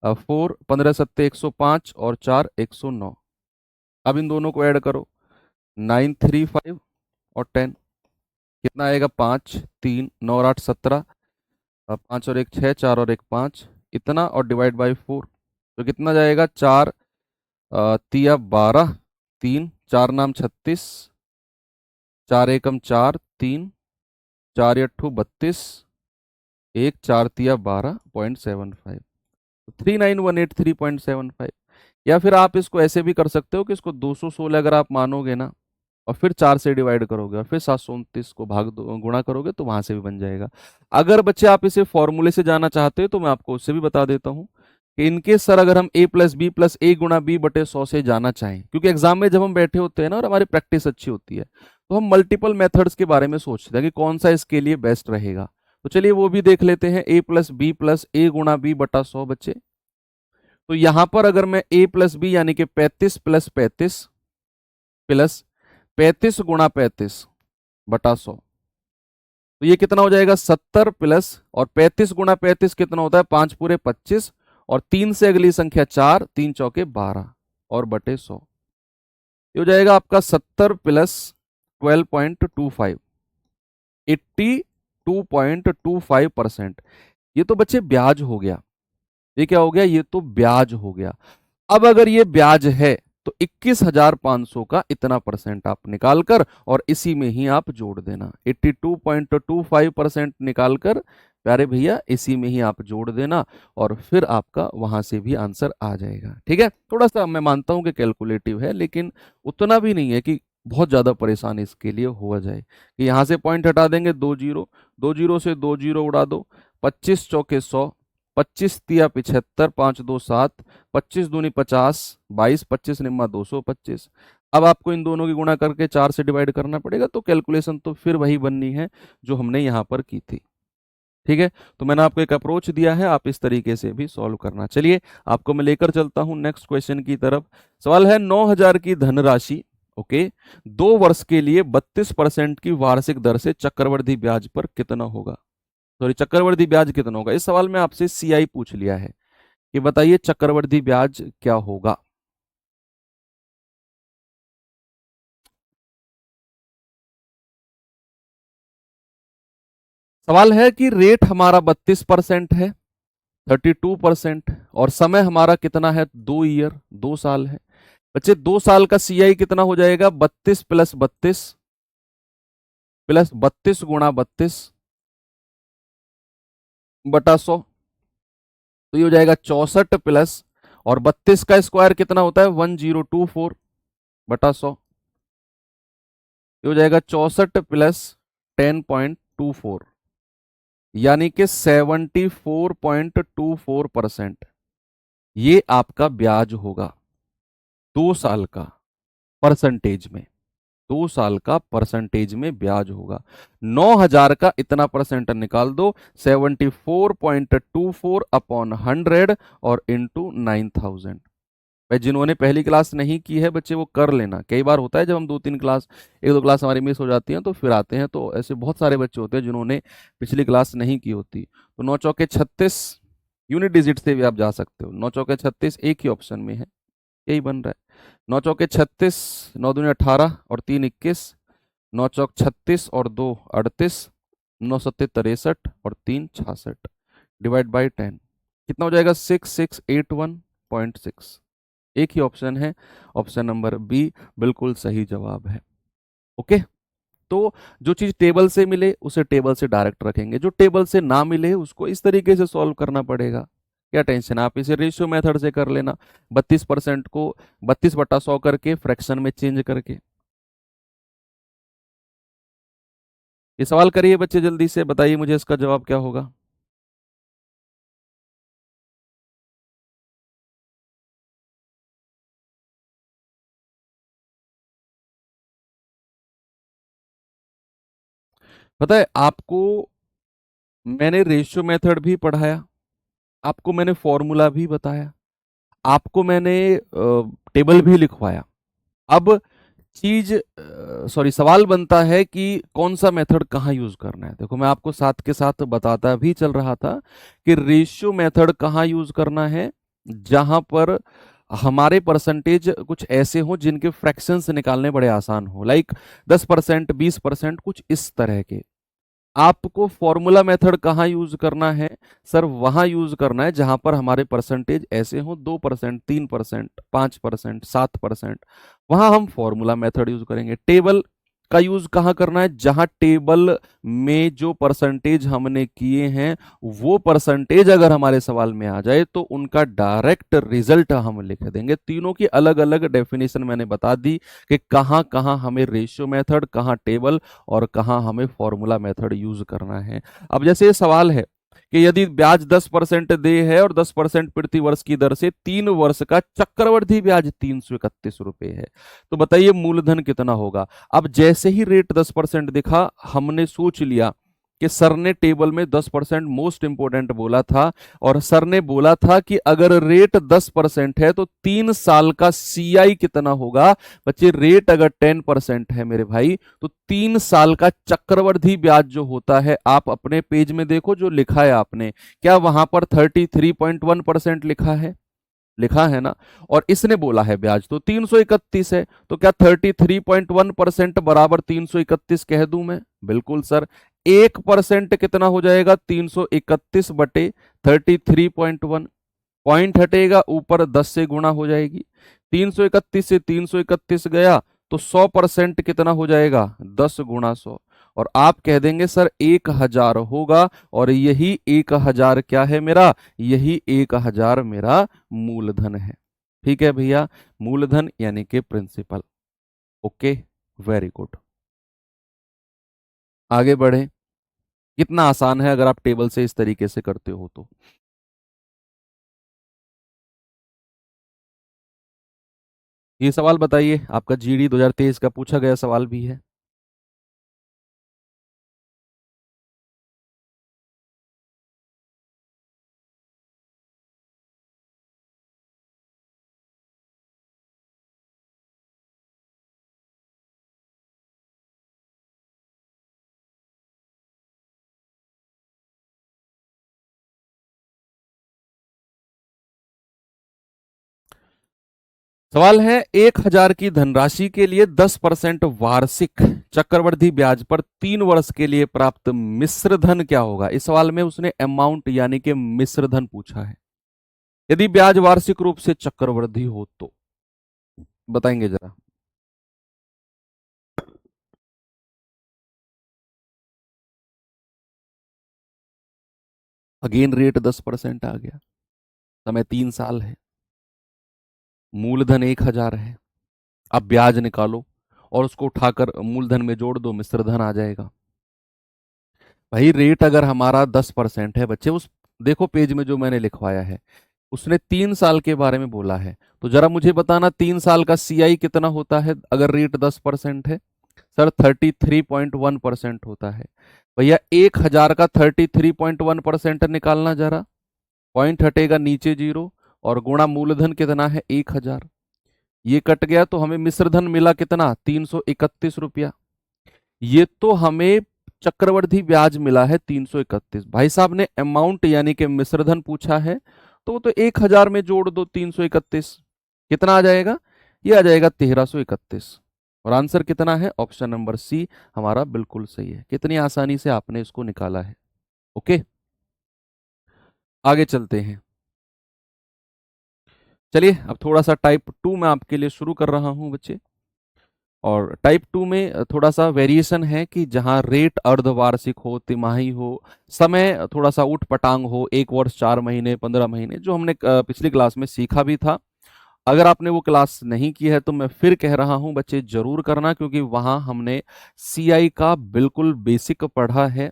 4, 15×7 = 105 और 4 109। अब इन दोनों को ऐड करो, 9, 3, 5 और 10, कितना आएगा? 5, 3, 9 और 8 17, 5 और 1 6, 4 और 1 5, इतना, और डिवाइड बाई 4, तो कितना जाएगा? 4 तिया 12, 3 4 नाम 36, 4 एकम 4, 3 4 अट्ठू 32, 1 4 तिया 12.75, 39,183.75। या फिर आप इसको ऐसे भी कर सकते हो कि इसको 216 अगर आप मानोगे ना, और फिर 4 से डिवाइड करोगे, और फिर 729 को गुणा करोगे, तो वहां से भी बन जाएगा। अगर बच्चे आप इसे फॉर्मूले से जाना चाहते हो तो मैं आपको उससे भी बता देता हूँ कि इनके सर अगर हम a plus B plus a गुणा b बटे 100 से जाना चाहें, क्योंकि एग्जाम में जब हम बैठे होते हैं ना और हमारी प्रैक्टिस अच्छी होती है तो हम मल्टीपल मेथड्स के बारे में सोचते हैं कि कौन सा इसके लिए बेस्ट रहेगा। तो चलिए वो भी देख लेते हैं। a plus B plus a गुणा b बटा 100 बच्चे। तो यहां पर अगर मैं a प्लस बी यानी कि 35 प्लस 35 प्लस 35 गुणा 35 बटा 100, तो ये कितना हो जाएगा 70 प्लस, और 35 गुणा 35 कितना होता है 5 पूरे 25, और 3 से अगली संख्या 4, 3 चौके 12 और बटे 100। ये हो जाएगा आपका 70 प्लस 12.25, 82.25%। ये तो बच्चे ब्याज हो गया। ये क्या हो गया? ये तो ब्याज हो गया। अब अगर ये ब्याज है तो 21,500 का इतना परसेंट आप निकालकर और इसी में ही आप जोड़ देना। 82.25% निकालकर प्यारे भैया इसी में ही आप जोड़ देना और फिर आपका वहां से भी आंसर आ जाएगा। ठीक है, थोड़ा सा मैं मानता हूं कि कैलकुलेटिव है, लेकिन उतना भी नहीं है कि बहुत ज्यादा परेशान इसके लिए हो जाए। कि यहां से पॉइंट हटा देंगे, 2 जीरो से 2 जीरो उड़ा दो, 25 चौके 100, 25 तिया 75, 5 2 7, 25 दूनी 50, 22, 25 निम्मा 225। अब आपको इन दोनों की गुणा करके 4 से डिवाइड करना पड़ेगा, तो कैलकुलेशन तो फिर वही बननी है जो हमने यहाँ पर की थी। ठीक है, तो मैंने आपको एक अप्रोच दिया है, आप इस तरीके से भी सॉल्व करना। चलिए आपको मैं लेकर चलता हूं नेक्स्ट क्वेश्चन की तरफ। सवाल है 9,000 की धनराशि, ओके, 2 वर्ष के लिए 32% की वार्षिक दर से चक्रवृद्धि ब्याज पर कितना होगा? सॉरी, चक्रवृद्धि ब्याज कितना होगा? इस सवाल में आपसे सीआई पूछ लिया है कि बताइए चक्रवृद्धि ब्याज क्या होगा। सवाल है कि रेट हमारा 32% है, 32%, और समय हमारा कितना है? 2 ईयर, 2 साल है। बच्चे 2 साल का सीआई कितना हो जाएगा? 32 प्लस 32 प्लस 32 गुणा 32 बटा 100, तो ये हो जाएगा 64 प्लस, और 32 का स्क्वायर कितना होता है? 1024 बटा 100, ये हो जाएगा 64 प्लस 10.24, यानी कि 74.24%। ये आपका ब्याज होगा 2 साल का परसेंटेज में। 2 साल का परसेंटेज में ब्याज होगा। 9,000 का इतना परसेंट निकाल दो, 74.24 अपॉन 100 और इंटू 9,000। भाई जिन्होंने पहली क्लास नहीं की है बच्चे वो कर लेना। कई बार होता है जब हम 2-3 क्लास, 1-2 क्लास हमारी मिस हो जाती हैं तो फिर आते हैं, तो ऐसे बहुत सारे बच्चे होते हैं जिन्होंने पिछली क्लास नहीं की होती। तो 9 चौके 36, यूनिट डिजिट से भी आप जा सकते हो। 9 चौके 36 एक ही ऑप्शन में है, यही बन रहा है। 9 चौके 36, 9 दूनी 18 और 3 21, 9 चौक 36 और 2 38, 9 सत्ते 63 और 3 66, डिवाइड बाई 10 कितना हो जाएगा? 6681.6। एक ही ऑप्शन है, ऑप्शन नंबर बी बिल्कुल सही जवाब है। ओके, तो जो चीज टेबल से मिले उसे टेबल से डायरेक्ट रखेंगे, जो टेबल से ना मिले उसको इस तरीके से सॉल्व करना पड़ेगा। क्या टेंशन है, आप इसे रेशियो मेथड से कर लेना। 32% को 32/100 करके फ्रैक्शन में चेंज करके। ये सवाल करिए बच्चे, जल्दी से बताइए मुझे इसका जवाब क्या होगा। पता है आपको, मैंने रेशियो मेथड भी पढ़ाया, आपको मैंने फॉर्मूला भी बताया, आपको मैंने टेबल भी लिखवाया। अब चीज सॉरी सवाल बनता है कि कौन सा मेथड कहाँ यूज करना है। देखो मैं आपको साथ के साथ बताता भी चल रहा था कि रेशियो मेथड कहाँ यूज करना है, जहां पर हमारे परसेंटेज कुछ ऐसे हो जिनके फ्रैक्शंस निकालने बड़े आसान हो, लाइक 10%, 20%, कुछ इस तरह के। आपको फॉर्मूला मेथड कहाँ यूज करना है? सर वहां यूज करना है जहां पर हमारे परसेंटेज ऐसे हो 2%, 3%, 5%, 7%, वहां हम फॉर्मूला मेथड यूज करेंगे। टेबल का यूज कहाँ करना है? जहां टेबल में जो परसेंटेज हमने किए हैं वो परसेंटेज अगर हमारे सवाल में आ जाए तो उनका डायरेक्ट रिजल्ट हम लिख देंगे। तीनों की अलग अलग डेफिनेशन मैंने बता दी कि कहाँ कहाँ हमें रेशियो मेथड, कहाँ टेबल और कहाँ हमें फॉर्मूला मेथड यूज करना है। अब जैसे ये सवाल है कि यदि ब्याज 10% दे है और 10% प्रति वर्ष की दर से 3 वर्ष का चक्रवृद्धि ब्याज 331 रुपए है, तो बताइए मूलधन कितना होगा। अब जैसे ही रेट 10% दिखा, हमने सोच लिया कि सर ने टेबल में 10% मोस्ट इंपोर्टेंट बोला था, और सर ने बोला था कि अगर रेट 10% है तो 3 साल का सीआई कितना होगा। बच्चे रेट अगर 10% है मेरे भाई, तो 3 साल का चक्रवृद्धि ब्याज जो होता है, आप अपने पेज में देखो जो लिखा है आपने, क्या वहां पर 33.1% लिखा है? लिखा है ना। और इसने बोला है ब्याज तो 331 है, तो क्या 33.1% बराबर 331 कह दूं मैं? बिल्कुल सर। 1% कितना हो जाएगा? 331 बटे 33.1, पॉइंट हटेगा ऊपर 10 से गुणा हो जाएगी। 331 से 331 गया तो 100% कितना हो जाएगा? 10 × 100। और आप कह देंगे सर 1000 होगा, और यही 1000 क्या है मेरा? यही 1000 मेरा मूलधन है। ठीक है भैया, मूलधन यानी कि प्रिंसिपल। Okay, very good. आगे बढ़े। कितना आसान है अगर आप टेबल से इस तरीके से करते हो तो। ये सवाल बताइए, आपका जीडी 2023 का पूछा गया सवाल भी है। सवाल है, 1000 की धनराशि के लिए 10% वार्षिक चक्रवृद्धि ब्याज पर 3 वर्ष के लिए प्राप्त मिश्र धन क्या होगा। इस सवाल में उसने अमाउंट यानी कि मिश्र धन पूछा है। यदि ब्याज वार्षिक रूप से चक्रवृद्धि हो तो बताएंगे जरा। अगेन रेट 10% आ गया, समय 3 साल है, मूलधन 1000 है। अब ब्याज निकालो और उसको उठाकर मूलधन में जोड़ दो, मिश्र धन आ जाएगा। भाई रेट अगर हमारा 10% है बच्चे, उस देखो पेज में जो मैंने लिखवाया है, उसने 3 साल के बारे में बोला है, तो जरा मुझे बताना 3 साल का सीआई कितना होता है अगर रेट 10% है। सर 33.1% होता है। भैया 1000 का 33.1% निकालना जरा, पॉइंट हटेगा नीचे जीरो, और गुणा मूलधन कितना है? 1000। ये कट गया तो हमें मिश्रधन मिला कितना? 331 रुपया। ये तो हमें चक्रवृद्धि ब्याज मिला है 331। भाई साहब ने अमाउंट यानी कि मिश्रधन पूछा है, तो वो तो 1000 में जोड़ दो 331, कितना आ जाएगा? ये आ जाएगा 1331। और आंसर कितना है? ऑप्शन नंबर सी हमारा बिल्कुल सही है। कितनी आसानी से आपने इसको निकाला है। ओके, आगे चलते हैं। चलिए अब थोड़ा सा टाइप 2 में आपके लिए शुरू कर रहा हूं बच्चे। और टाइप 2 में थोड़ा सा वेरिएशन है कि जहां रेट अर्धवार्षिक हो, तिमाही हो, समय थोड़ा सा उठ पटांग हो, 1 वर्ष 4 महीने 15 महीने, जो हमने पिछली क्लास में सीखा भी था। अगर आपने वो क्लास नहीं की है तो मैं फिर कह रहा हूं बच्चे जरूर करना, क्योंकि वहां हमने सीआई का बिल्कुल बेसिक पढ़ा है।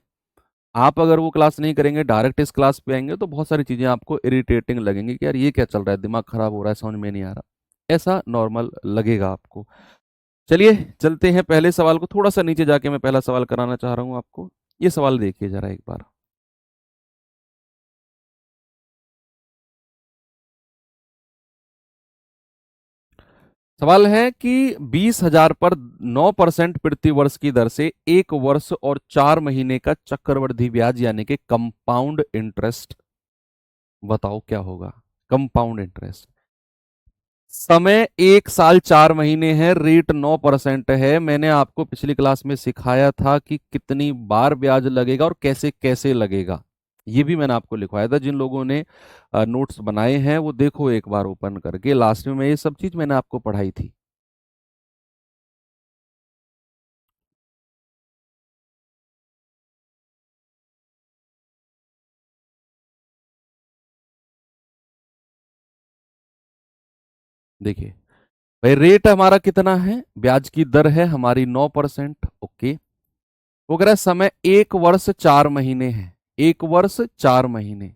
आप अगर वो क्लास नहीं करेंगे, डायरेक्ट इस क्लास पे आएंगे, तो बहुत सारी चीजें आपको इरिटेटिंग लगेंगी कि यार ये क्या चल रहा है, दिमाग खराब हो रहा है, समझ में नहीं आ रहा, ऐसा नॉर्मल लगेगा आपको। चलिए चलते हैं पहले सवाल को, थोड़ा सा नीचे जाके मैं पहला सवाल कराना चाह रहा हूं आपको। ये सवाल देखिए जरा एक बार। सवाल है कि 20,000 पर 9% प्रति वर्ष की दर से 1 वर्ष और 4 महीने का चक्रवृद्धि ब्याज यानी कि कंपाउंड इंटरेस्ट, बताओ क्या होगा। कंपाउंड इंटरेस्ट, समय 1 साल 4 महीने है, रेट 9% है। मैंने आपको पिछली क्लास में सिखाया था कि कितनी बार ब्याज लगेगा और कैसे कैसे लगेगा। ये भी मैंने आपको लिखवाया था। जिन लोगों ने नोट्स बनाए हैं वो देखो एक बार ओपन करके, लास्ट में ये सब चीज मैंने आपको पढ़ाई थी। देखिए भाई, रेट हमारा कितना है, ब्याज की दर है हमारी 9%। ओके, वो कह रहा है समय 1 वर्ष 4 महीने है। एक वर्ष 4 महीने,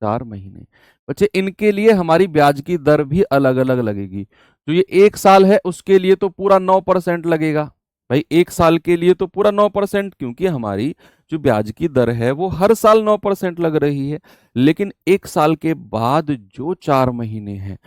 4 महीने। बच्चे इनके लिए हमारी ब्याज की दर भी अलग अलग लगेगी। जो ये 1 साल है उसके लिए तो पूरा 9% लगेगा। भाई 1 साल के लिए तो पूरा 9%, क्योंकि हमारी जो ब्याज की दर है वो हर साल 9% लग रही है। लेकिन 1 साल के बाद जो 4 महीने हैं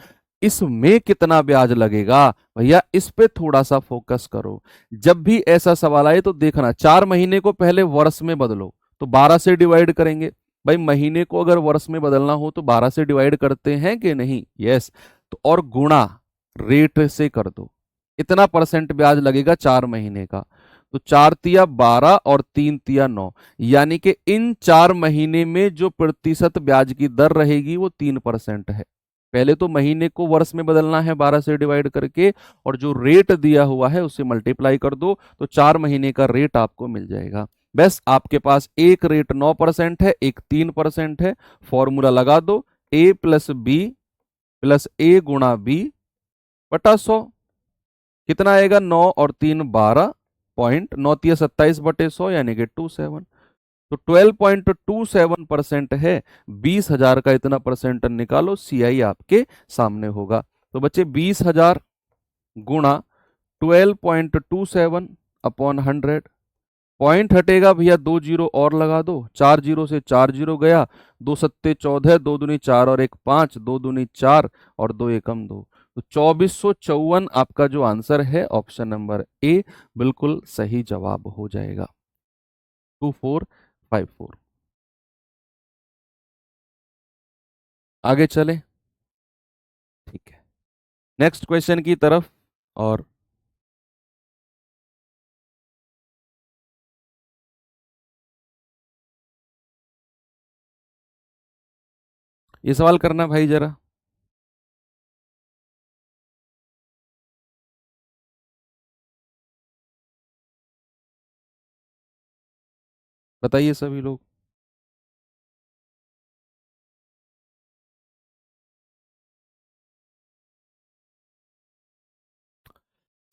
इसमें कितना ब्याज लगेगा, भैया इस पे थोड़ा सा फोकस करो। जब भी ऐसा सवाल आए तो देखना 4 महीने को पहले वर्ष में बदलो, तो 12 से डिवाइड करेंगे। भाई महीने को अगर वर्ष में बदलना हो तो 12 से डिवाइड करते हैं कि नहीं, यस। तो और गुणा रेट से कर दो, इतना परसेंट ब्याज लगेगा 4 महीने का। तो 4 तिया 12 और 3 तिया 9, यानी कि इन 4 महीने में जो प्रतिशत ब्याज की दर रहेगी वो 3% है। पहले तो महीने को वर्ष में बदलना है 12 से डिवाइड करके, और जो रेट दिया हुआ है उससे मल्टीप्लाई कर दो, तो 4 महीने का रेट आपको मिल जाएगा। बस आपके पास एक रेट 9% है, एक 3% है। फॉर्मूला लगा दो, A+B+A गुणा B बटा 100। कितना आएगा, 9 और 3 12, 9 तिया 27 बटे 100 यानी कि 27। तो 12.27% है। 20,000 का इतना परसेंट निकालो, सीआई आपके सामने होगा। तो बच्चे 20,000 गुणा 12.27 अपॉन 100। पॉइंट हटेगा भैया, 2 जीरो और लगा दो, 4 जीरो से 4 जीरो गया, 2 सत्ते 14, 2 दूनी 4 और 1 5, 2 दूनी 4 और 2 एकम 2। तो 2454 आपका जो आंसर है ऑप्शन नंबर ए बिल्कुल सही जवाब हो जाएगा। 2454। आगे चले, ठीक है, नेक्स्ट क्वेश्चन की तरफ। और ये सवाल करना भाई जरा। बताइए सभी लोग।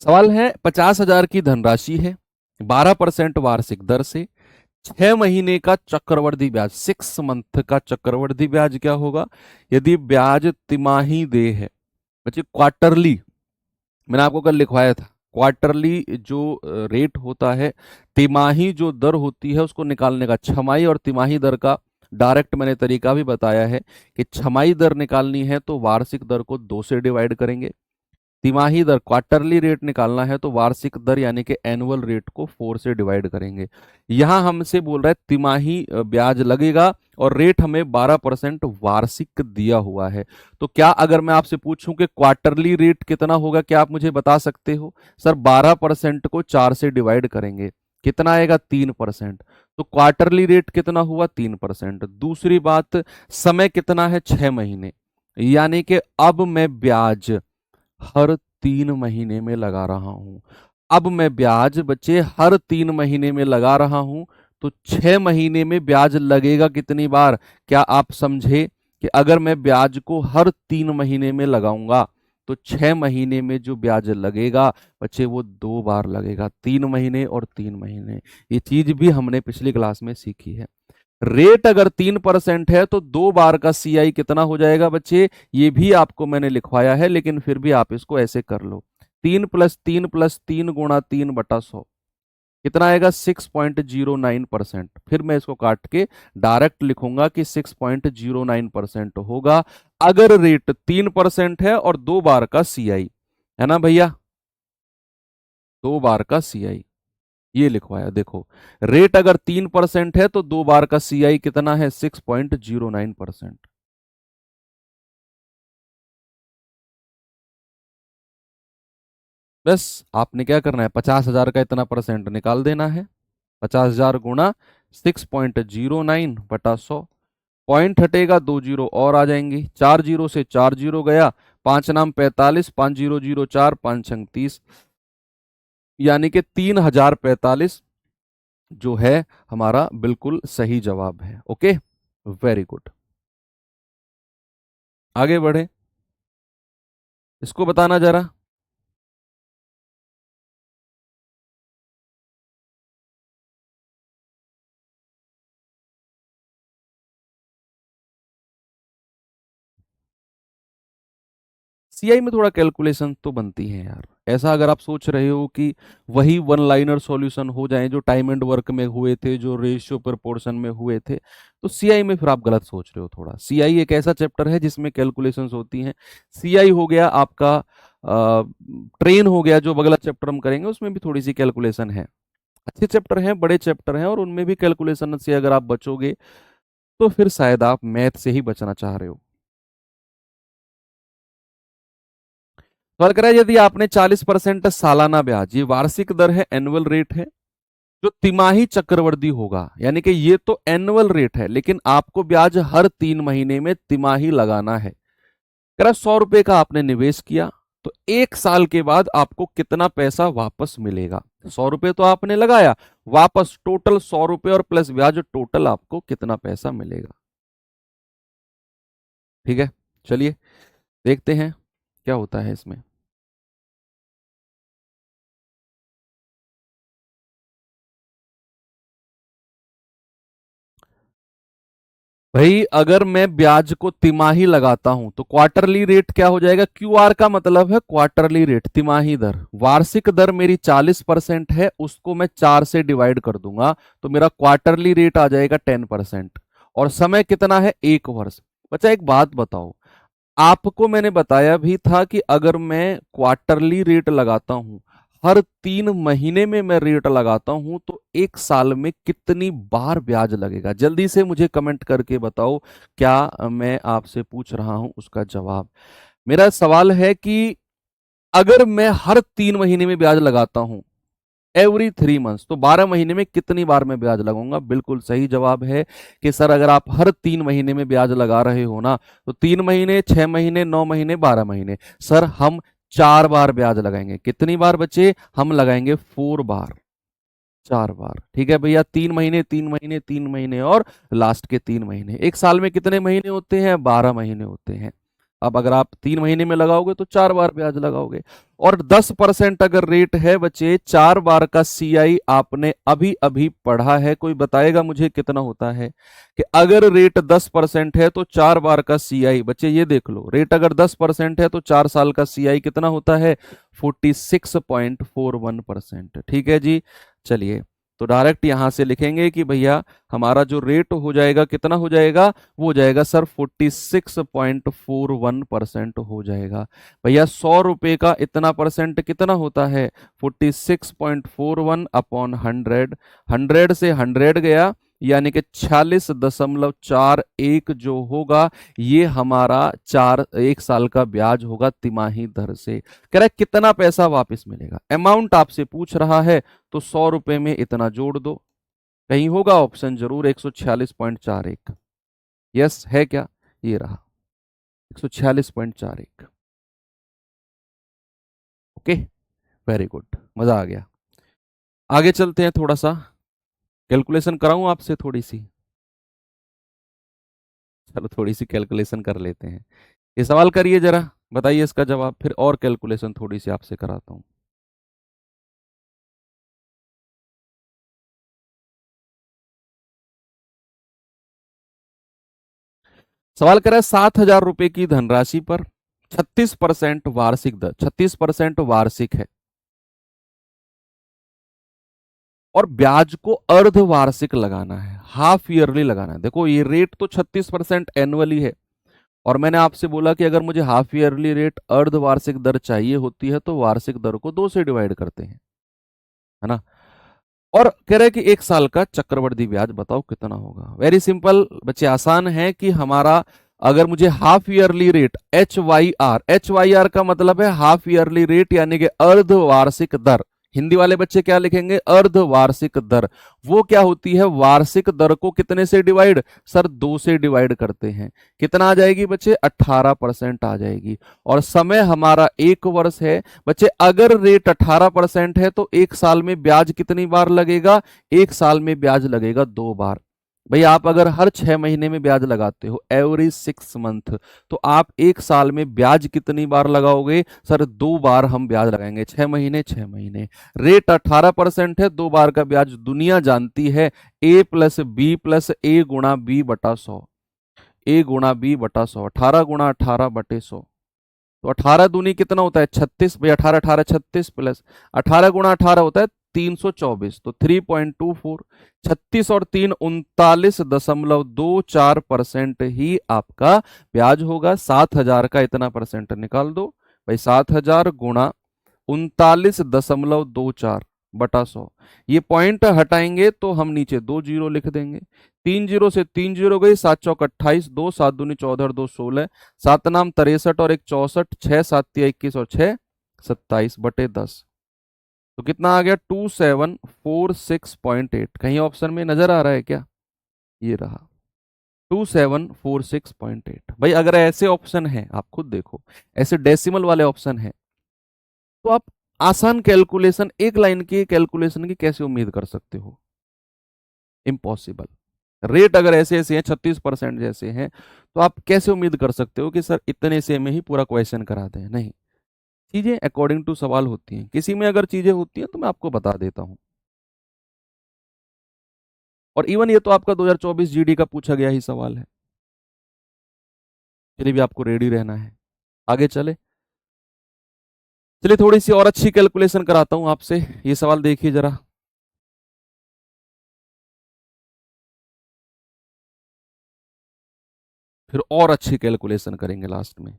सवाल है, 50,000 की धनराशि है, 12% वार्षिक दर से 6 महीने का चक्रवर्ती ब्याज, 6 मंथ का चक्रवर्ती ब्याज क्या होगा यदि ब्याज तिमाही दे है। बच्चे क्वार्टरली, मैंने आपको कल लिखवाया था, क्वार्टरली जो रेट होता है, तिमाही जो दर होती है उसको निकालने का, छमाही और तिमाही दर का डायरेक्ट मैंने तरीका भी बताया है कि छमाही दर निकालनी है तो वार्षिक दर को 2 से डिवाइड करेंगे, तिमाही दर क्वार्टरली रेट निकालना है तो वार्षिक दर यानी कि एनुअल रेट को 4 से डिवाइड करेंगे। यहां हमसे बोल रहा है तिमाही ब्याज लगेगा और रेट हमें 12% वार्षिक दिया हुआ है। तो क्या अगर मैं आपसे पूछूं कि क्वार्टरली रेट कितना होगा, क्या आप मुझे बता सकते हो? सर 12% को 4 से डिवाइड करेंगे, कितना आएगा, 3%। तो क्वार्टरली रेट कितना हुआ, 3%। दूसरी बात, समय कितना है, 6 महीने, यानी कि अब मैं ब्याज हर 3 महीने में लगा रहा हूं। अब मैं ब्याज बच्चे हर 3 महीने में लगा रहा हूं, तो 6 महीने में ब्याज लगेगा कितनी बार? क्या आप समझे कि अगर मैं ब्याज को हर 3 महीने में लगाऊंगा तो 6 महीने में जो ब्याज लगेगा बच्चे वो 2 बार लगेगा, 3 महीने और 3 महीने। ये चीज भी हमने पिछली क्लास में सीखी है। रेट अगर 3% है तो 2 बार का सीआई कितना हो जाएगा बच्चे, ये भी आपको मैंने लिखवाया है, लेकिन फिर भी आप इसको ऐसे कर लो, 3+3+3 गुणा 3/100 कितना आएगा, 6.09%। फिर मैं इसको काट के डायरेक्ट लिखूंगा कि 6.09% होगा अगर रेट 3% है और 2 बार का सीआई है ना भैया, 2 बार का सीआई ये लिखवाया। देखो रेट अगर 3% है तो 2 बार का सीआई कितना है, 6.09%। बस आपने क्या करना है, 50,000 का इतना परसेंट निकाल देना है, 50,000 गुणा 6.09/100। पॉइंट हटेगा, 2 जीरो और आ जाएंगी, 4 जीरो से 4 जीरो गया, 5 नाम 45, 5 0 0 4, 5 6 30, यानी कि 3,045 जो है हमारा बिल्कुल सही जवाब है। Okay, very good. आगे बढ़े, इसको बताना जरा। सीआई में थोड़ा कैलकुलेशन तो बनती है यार। ऐसा अगर आप सोच रहे हो कि वही वन लाइनर सॉल्यूशन हो जाए जो टाइम एंड वर्क में हुए थे, जो रेशियो प्रोपोर्शन में हुए थे, तो सीआई में फिर आप गलत सोच रहे हो थोड़ा। सीआई एक ऐसा चैप्टर है जिसमें कैलकुलेशंस होती हैं। सीआई हो गया आपका, ट्रेन हो गया जो अगला चैप्टर हम करेंगे, उसमें भी थोड़ी सी कैलकुलेशन है। अच्छे चैप्टर हैं, बड़े चैप्टर हैं, और उनमें भी कैलकुलेशन से अगर आप बचोगे तो फिर शायद आप मैथ से ही बचना चाह रहे हो। सवाल करा है, यदि आपने 40% सालाना ब्याज, ये वार्षिक दर है, एनुअल रेट है, जो तिमाही चक्रवृद्धि होगा, यानी कि ये तो एनुअल रेट है लेकिन आपको ब्याज हर 3 महीने में तिमाही लगाना है। कह रहा 100 रुपए का आपने निवेश किया तो 1 साल के बाद आपको कितना पैसा वापस मिलेगा। 100 रुपए तो आपने लगाया, वापस टोटल 100 रुपए और प्लस ब्याज, टोटल आपको कितना पैसा मिलेगा। ठीक है, चलिए देखते हैं क्या होता है इसमें। भाई अगर मैं ब्याज को तिमाही लगाता हूं तो क्वार्टरली रेट क्या हो जाएगा, क्यूआर का मतलब है क्वार्टरली रेट, तिमाही दर। वार्षिक दर मेरी 40% है, उसको मैं 4 से डिवाइड कर दूंगा तो मेरा क्वार्टरली रेट आ जाएगा 10%। और समय कितना है, 1 वर्ष। बच्चा एक बात बताओ, आपको मैंने बताया भी था कि अगर मैं क्वार्टरली रेट लगाता हूं, हर 3 महीने में मैं रेट लगाता हूं, तो 1 साल में कितनी बार ब्याज लगेगा। जल्दी से मुझे कमेंट करके बताओ, क्या मैं आपसे पूछ रहा हूं उसका जवाब। मेरा सवाल है कि अगर मैं हर 3 महीने में ब्याज लगाता हूं, एवरी 3 मंथ्स, तो 12 महीने में कितनी बार मैं ब्याज लगाऊंगा। बिल्कुल सही जवाब है कि सर अगर आप हर 3 महीने में ब्याज लगा रहे हो ना, तो 3 महीने, 6 महीने, 9 महीने, 12 महीने, सर हम 4 बार ब्याज लगाएंगे। कितनी बार बचे, हम लगाएंगे 4 बार, 4 बार। ठीक है भैया, 3 महीने, 3 महीने, 3 महीने और लास्ट के 3 महीने। एक साल में कितने महीने होते हैं, 12 महीने होते हैं। अब अगर आप 3 महीने में लगाओगे तो 4 बार ब्याज लगाओगे। और 10% अगर रेट है बच्चे, 4 बार का सीआई आपने अभी अभी पढ़ा है, कोई बताएगा मुझे कितना होता है। कि अगर रेट 10% है तो 4 बार का सीआई, बच्चे ये देख लो, रेट अगर 10% है तो 4 साल का सीआई कितना होता है, 46.41%। ठीक है जी, चलिए तो डायरेक्ट यहां से लिखेंगे कि भैया हमारा जो रेट हो जाएगा कितना हो जाएगा, वो हो जाएगा सर 46.41% हो जाएगा। भैया 100 रुपए का इतना परसेंट कितना होता है, 46.41 अपॉन 100। 100 से 100 गया, यानी कि 46.41 जो होगा, ये हमारा 1 साल का ब्याज होगा तिमाही दर से। कह रहा है कितना पैसा वापस मिलेगा, अमाउंट आपसे पूछ रहा है, तो 100 रुपए में इतना जोड़ दो। कहीं होगा ऑप्शन जरूर, 146.41। यस है क्या, ये रहा 146.41। ओके, वेरी गुड, मजा आ गया। आगे चलते हैं, थोड़ा सा कैलकुलेशन कराऊं आपसे थोड़ी सी। चलो थोड़ी सी कैलकुलेशन कर लेते हैं। ये सवाल करिए जरा, बताइए इसका जवाब, फिर और कैलकुलेशन थोड़ी सी आपसे कराता हूं। सवाल करा है 7,000 रुपए की धनराशि पर 36% वार्षिक दर, 36% वार्षिक है, और ब्याज को अर्धवार्षिक लगाना है, हाफ ईयरली लगाना है। देखो ये रेट तो 36% एनुअली है, और मैंने आपसे बोला कि अगर मुझे हाफ ईयरली रेट अर्धवार्षिक दर चाहिए होती है तो वार्षिक दर को 2 से डिवाइड करते हैं, है ना। और कह रहे हैं कि 1 साल का चक्रवृद्धि ब्याज बताओ कितना होगा। वेरी सिंपल बच्चे, आसान है कि हमारा, अगर मुझे half yearly rate, H Y R का मतलब है हाफ ईयरली रेट, यानी कि अर्धवार्षिक दर। हिंदी वाले बच्चे क्या लिखेंगे, अर्धवार्षिक दर। वो क्या होती है, वार्षिक दर को कितने से डिवाइड, सर 2 से डिवाइड करते हैं। कितना आ जाएगी बच्चे, 18% आ जाएगी। और समय हमारा 1 वर्ष है। बच्चे अगर रेट 18% है तो 1 साल में ब्याज कितनी बार लगेगा, 1 साल में ब्याज लगेगा 2 बार। भाई आप अगर हर 6 महीने में ब्याज लगाते हो, एवरी 6 मंथ, तो आप 1 साल में ब्याज कितनी बार लगाओगे, सर 2 बार हम ब्याज लगाएंगे, 6 महीने, 6 महीने। रेट 18% है, 2 बार का ब्याज दुनिया जानती है, A+B+A गुणा B बटा 100, A गुणा B बटा 100, 18 गुणा 18 बटे 100, तो 18 दूनी कितना होता है 36 भाई, 18 18 36 प्लस 18 गुणा 18 होता है 324, तो 3.24, 36 और 3 39.24% ही आपका ब्याज होगा। 7,000 का इतना परसेंट निकाल दो भाई, 7,000 गुणा 39.24 बटा 100। ये पॉइंट हटाएंगे तो हम नीचे 2 जीरो लिख देंगे, 3 जीरो से 3 जीरो गई, 7 चौक 28, 2 7 दूनी 14 और 2 16, 7 नाम 63 और 1 64, 6 7 21 और 6 27 बटे 10। तो कितना आ गया 2746.8। कहीं ऑप्शन में नजर आ रहा है क्या? ये रहा 2746.8। भाई अगर ऐसे ऑप्शन है, आप खुद देखो, ऐसे डेसिमल वाले ऑप्शन है, तो आप आसान कैलकुलेशन, एक लाइन की कैलकुलेशन की कैसे उम्मीद कर सकते हो? इम्पॉसिबल। रेट अगर ऐसे ऐसे हैं 36% जैसे हैं, तो आप कैसे उम्मीद कर सकते हो कि सर इतने से में ही पूरा क्वेश्चन करा दें? नहीं, चीजें अकॉर्डिंग टू सवाल होती हैं। किसी में अगर चीजें होती हैं तो मैं आपको बता देता हूं। और इवन ये तो आपका 2024 जीडी का पूछा गया ही सवाल है, चलिए भी आपको रेडी रहना है। आगे चले, चलिए थोड़ी सी और अच्छी कैलकुलेशन कराता हूं आपसे। ये सवाल देखिए जरा, फिर और अच्छी कैलकुलेशन करेंगे लास्ट में।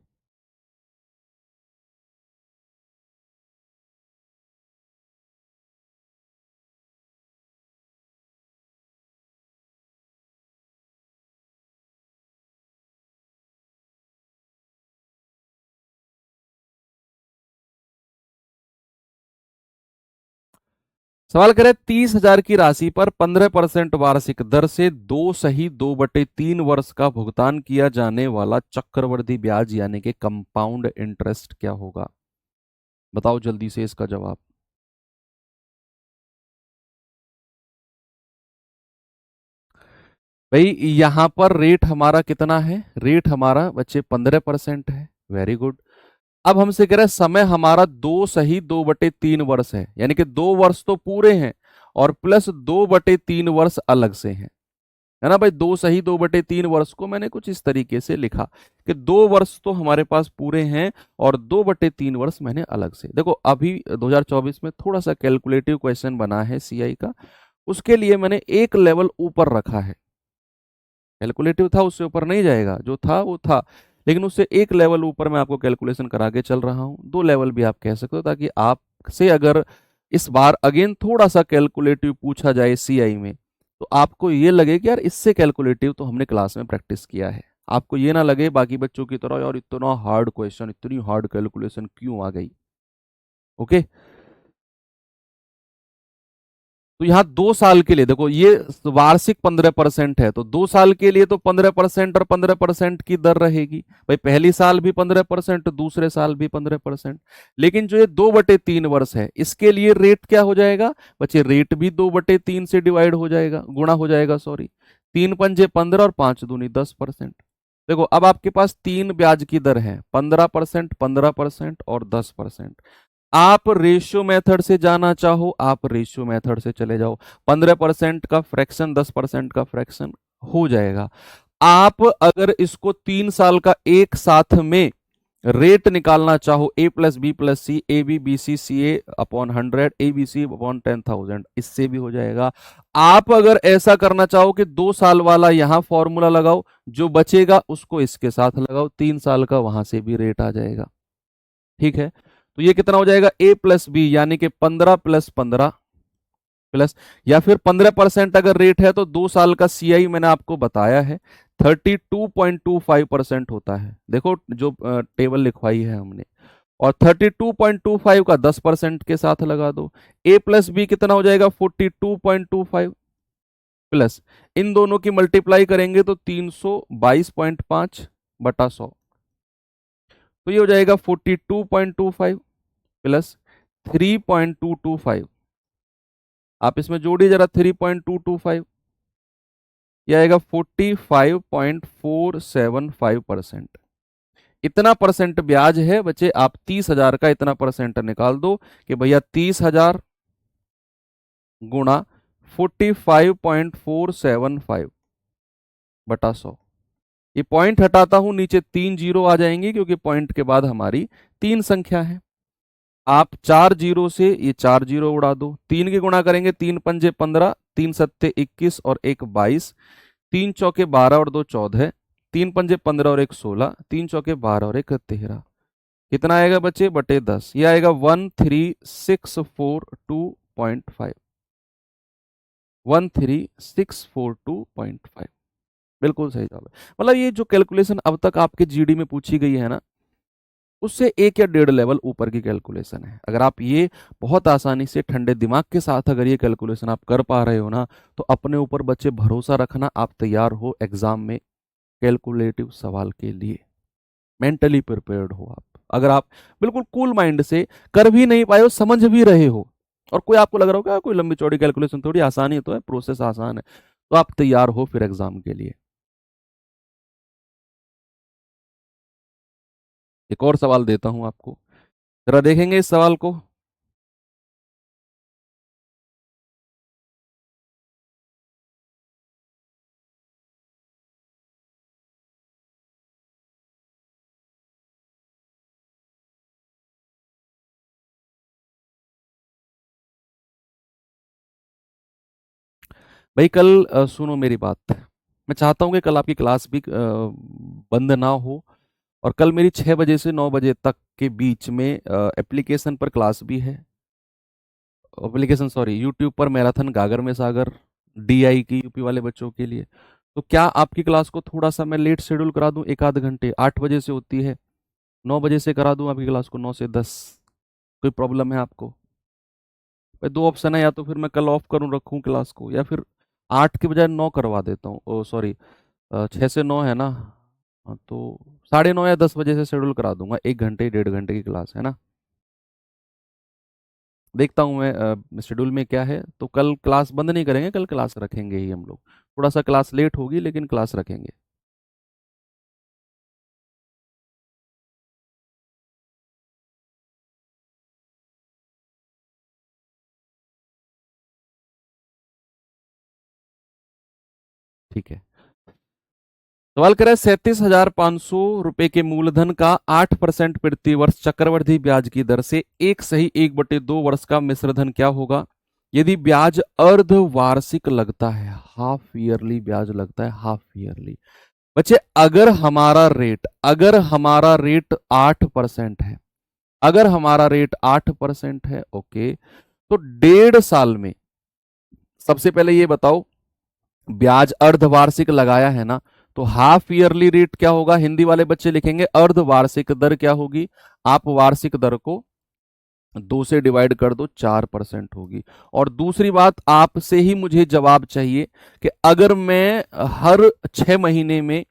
सवाल करे 30,000 की राशि पर 15% वार्षिक दर से 2/2/3 वर्ष का भुगतान किया जाने वाला चक्रवृद्धि ब्याज यानी कि कंपाउंड इंटरेस्ट क्या होगा? बताओ जल्दी से इसका जवाब। भाई यहां पर रेट हमारा कितना है? रेट हमारा बच्चे 15% है। Very good. अब हमसे कह रहे हैं समय हमारा 2/2/3 वर्ष है, यानी कि 2 वर्ष तो पूरे हैं और प्लस 2/3 वर्ष अलग से हैं, है ना भाई। 2/2/3 वर्ष को मैंने कुछ इस तरीके से लिखा कि 2 वर्ष तो हमारे पास पूरे हैं और 2/3 वर्ष मैंने अलग से। देखो अभी 2024 में थोड़ा सा कैलकुलेटिव क्वेश्चन बना है सीआई का, उसके लिए मैंने एक लेवल ऊपर रखा है। कैलकुलेटिव था, उससे ऊपर नहीं जाएगा, जो था वो था, लेकिन उससे एक लेवल ऊपर मैं आपको कैलकुलेशन करा के चल रहा हूँ। 2 लेवल भी आप कह सकते हो, ताकि आपसे अगर इस बार अगेन थोड़ा सा कैलकुलेटिव पूछा जाए सीआई में, तो आपको ये लगे कि यार इससे कैलकुलेटिव तो हमने क्लास में प्रैक्टिस किया है। आपको ये ना लगे बाकी बच्चों की तरह यार इतना हार्ड क्वेश्चन, इतनी हार्ड कैलकुलेशन क्यों आ गई। ओके, तो यहाँ 2 साल के लिए देखो, ये वार्षिक 15% है, तो 2 साल के लिए तो 15% और 15% की दर रहेगी भाई। पहली साल भी 15%, दूसरे साल भी 15%। लेकिन जो ये 2/3 वर्ष है, इसके लिए रेट क्या हो जाएगा बच्चे? रेट भी 2/3 से डिवाइड हो जाएगा, गुणा हो जाएगा, सॉरी। 3 पंजे 15 और 5 दूनी 10%। देखो अब आपके पास 3 ब्याज की दर है, 15%, 15% और 10%। आप रेशियो मेथड से जाना चाहो, आप रेशियो मेथड से चले जाओ। 15% का फ्रैक्शन 10% का फ्रैक्शन हो जाएगा। आप अगर इसको 3 साल का एक साथ में रेट निकालना चाहो, A plus B plus C, A B B C C A upon 100, A B C upon 10,000, इससे भी हो जाएगा। आप अगर ऐसा करना चाहो कि 2 साल वाला यहां फॉर्मूला लगाओ, जो बचेगा उसको इसके साथ लगाओ, 3 साल का वहां से भी रेट आ जाएगा। ठीक है, तो ये कितना हो जाएगा? ए प्लस बी यानी कि 15 प्लस 15 प्लस, या फिर 15% अगर रेट है तो 2 साल का सीआई मैंने आपको बताया है 32.25% होता है। देखो जो टेबल लिखवाई है हमने, और 32.25 का 10% के साथ लगा दो। ए प्लस बी कितना हो जाएगा? 42.25 प्लस, इन दोनों की मल्टीप्लाई करेंगे तो 322.5 बटा 100, तो ये हो जाएगा 42.25 प्लस 3.225। आप इसमें जोड़िए जरा 3.225, यह आएगा 45.475%। इतना परसेंट ब्याज है बच्चे। आप 30,000 का इतना परसेंट निकाल दो कि भैया 30,000 गुणा 45.475 बटा 100, ये पॉइंट हटाता हूं, नीचे 3 जीरो आ जाएंगे क्योंकि पॉइंट के बाद हमारी 3 संख्या है। आप 4 जीरो से ये 4 जीरो उड़ा दो, 3 के गुणा करेंगे, 3 पंजे 15, 3 सत्ते 21 और 1 22, 3 चौके 12 और 2 14, 3 पंजे 15 और 1 16, 3 चौके 12 और 1 13। कितना आएगा बच्चे? बटे 10। ये आएगा 13642.5, 13642.5 बिल्कुल सही जवाब है। मतलब ये जो कैलकुलेशन अब तक आपके जीडी में पूछी गई है ना, उससे 1 या 1.5 लेवल ऊपर की कैलकुलेशन है। अगर आप ये बहुत आसानी से ठंडे दिमाग के साथ अगर ये कैलकुलेशन आप कर पा रहे हो ना, तो अपने ऊपर बच्चे भरोसा रखना, आप तैयार हो एग्जाम में कैलकुलेटिव सवाल के लिए, मेंटली प्रिपेयर्ड हो आप। अगर आप बिल्कुल कूल माइंड से कर भी नहीं पाए हो, समझ भी रहे हो, और कोई आपको लग रहा होगा कोई लंबी चौड़ी कैलकुलेशन थोड़ी, आसानी तो है, प्रोसेस आसान है, तो आप तैयार हो फिर एग्जाम के लिए। एक और सवाल देता हूं आपको, जरा देखेंगे इस सवाल को। भाई कल सुनो मेरी बात, मैं चाहता हूँ कि कल आपकी क्लास भी बंद ना हो, और कल मेरी 6 बजे से 9 बजे तक के बीच में एप्लीकेशन पर क्लास भी है। एप्लीकेशन सॉरी, यूट्यूब पर मैराथन गागर में सागर, डीआई की यूपी वाले बच्चों के लिए। तो क्या आपकी क्लास को थोड़ा सा मैं लेट शेड्यूल करा दूं, एक आध घंटे, 8 बजे से होती है, 9 बजे से करा दूं आपकी क्लास को 9 से 10? कोई प्रॉब्लम है आपको? भाई दो ऑप्शन है, या तो फिर मैं कल ऑफ करूं रखूं क्लास को, या फिर 8 के बजाय 9 करवा देता हूँ। ओ सॉरी, 6 से 9 है ना, हाँ, तो 9:30 या 10 बजे से शेड्यूल करा दूंगा, 1 घंटे 1.5 घंटे की क्लास है ना। देखता हूँ मैं शेड्यूल में क्या है, तो कल क्लास बंद नहीं करेंगे, कल क्लास रखेंगे ही हम लोग। थोड़ा सा क्लास लेट होगी लेकिन क्लास रखेंगे। ठीक है। सवाल कर रहा है 37,500 रुपए के मूलधन का 8% प्रति वर्ष चक्रवृद्धि ब्याज की दर से 1/2 वर्ष का मिश्रधन क्या होगा यदि ब्याज अर्धवार्षिक लगता है? हाफ ईयरली ब्याज लगता है, हाफ ईयरली। बच्चे अगर हमारा रेट 8% है, अगर हमारा रेट 8% है, ओके, तो 1.5 साल में, सबसे पहले ये बताओ, ब्याज अर्धवार्षिक लगाया है ना, तो हाफ ईयरली रेट क्या होगा? हिंदी वाले बच्चे लिखेंगे अर्धवार्षिक दर क्या होगी? आप वार्षिक दर को 2 से डिवाइड कर दो, 4% होगी। और दूसरी बात, आपसे ही मुझे जवाब चाहिए कि अगर मैं हर 6 महीने में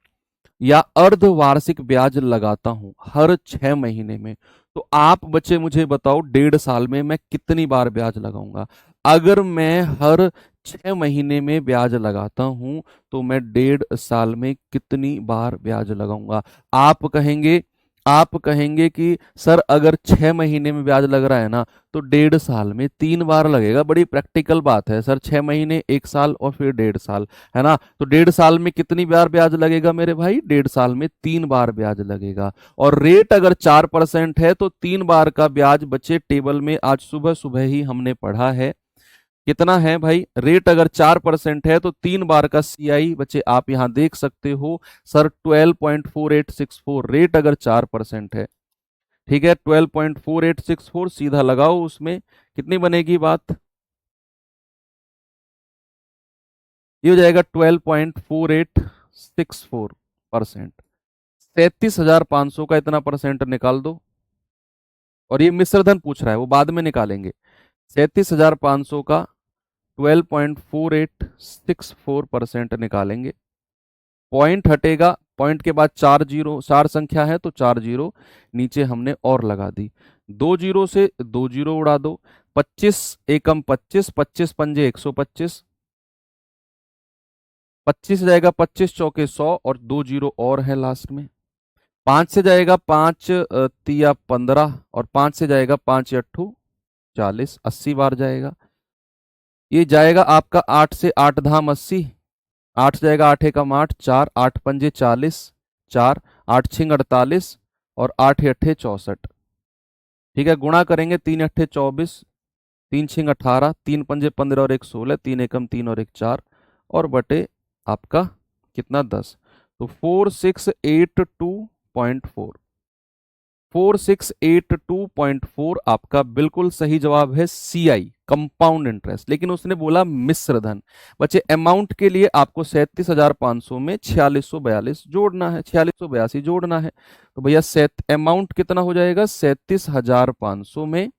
या अर्धवार्षिक ब्याज लगाता हूं हर 6 महीने में, तो आप बच्चे मुझे बताओ 1.5 साल में मैं कितनी बार ब्याज लगाऊंगा? अगर मैं हर 6 महीने में ब्याज लगाता हूं तो मैं 1.5 साल में कितनी बार ब्याज लगाऊंगा? आप कहेंगे आप कहेंगे कि सर अगर 6 महीने में ब्याज लग रहा है ना, तो 1.5 साल में 3 बार लगेगा। बड़ी प्रैक्टिकल बात है सर, 6 महीने, 1 साल और फिर 1.5 साल, है ना? तो 1.5 साल में कितनी बार ब्याज लगेगा मेरे भाई? 1.5 साल में 3 बार ब्याज लगेगा। और रेट अगर 4% है तो 3 बार का ब्याज बच्चे टेबल में आज सुबह सुबह ही हमने पढ़ा है। कितना है भाई? रेट अगर 4% है तो 3 बार का सीआई बच्चे आप यहां देख सकते हो सर, 12.4864। रेट अगर 4% है, ठीक है, 12.4864 सीधा लगाओ उसमें, कितनी बनेगी बात? ये हो जाएगा 12.4864%। 37,500 का इतना परसेंट निकाल दो, और ये मिश्रधन पूछ रहा है, वो बाद में निकालेंगे। 37,500 का 12.4864% निकालेंगे, पॉइंट हटेगा, पॉइंट के बाद 4 जीरो, 4 संख्या है तो 4 जीरो नीचे हमने और लगा दी, 2 जीरो से 2 जीरो उड़ा दो, 25 एकम 25, 25 पंजे 125, 25 जाएगा 25 चौके 100 और 2 जीरो और है लास्ट में। 5 से जाएगा 5 तिया 15 और 5 से जाएगा 5 अट्ठू 40, 80 बार जाएगा। ये जाएगा आपका 8 से 8 धाम 80, 8 जाएगा 8 एकम 8, 4, 8 पंजे 40, 4, 8 6 48 और 8 8 64। ठीक है, गुणा करेंगे 3 8 24, 3 6 18, 3 5 15 और 1 16, 3 एकम 3 और 1 4 और बटे आपका कितना 10। तो 4682.4, 4682.4 आपका बिल्कुल सही जवाब है सी आई, कंपाउंड इंटरेस्ट। लेकिन उसने बोला मिश्र धन। बच्चे अमाउंट के लिए आपको 37,500 में 4642 जोड़ना है, 4682 जोड़ना है। तो भैया अमाउंट कितना हो जाएगा, 37,500 में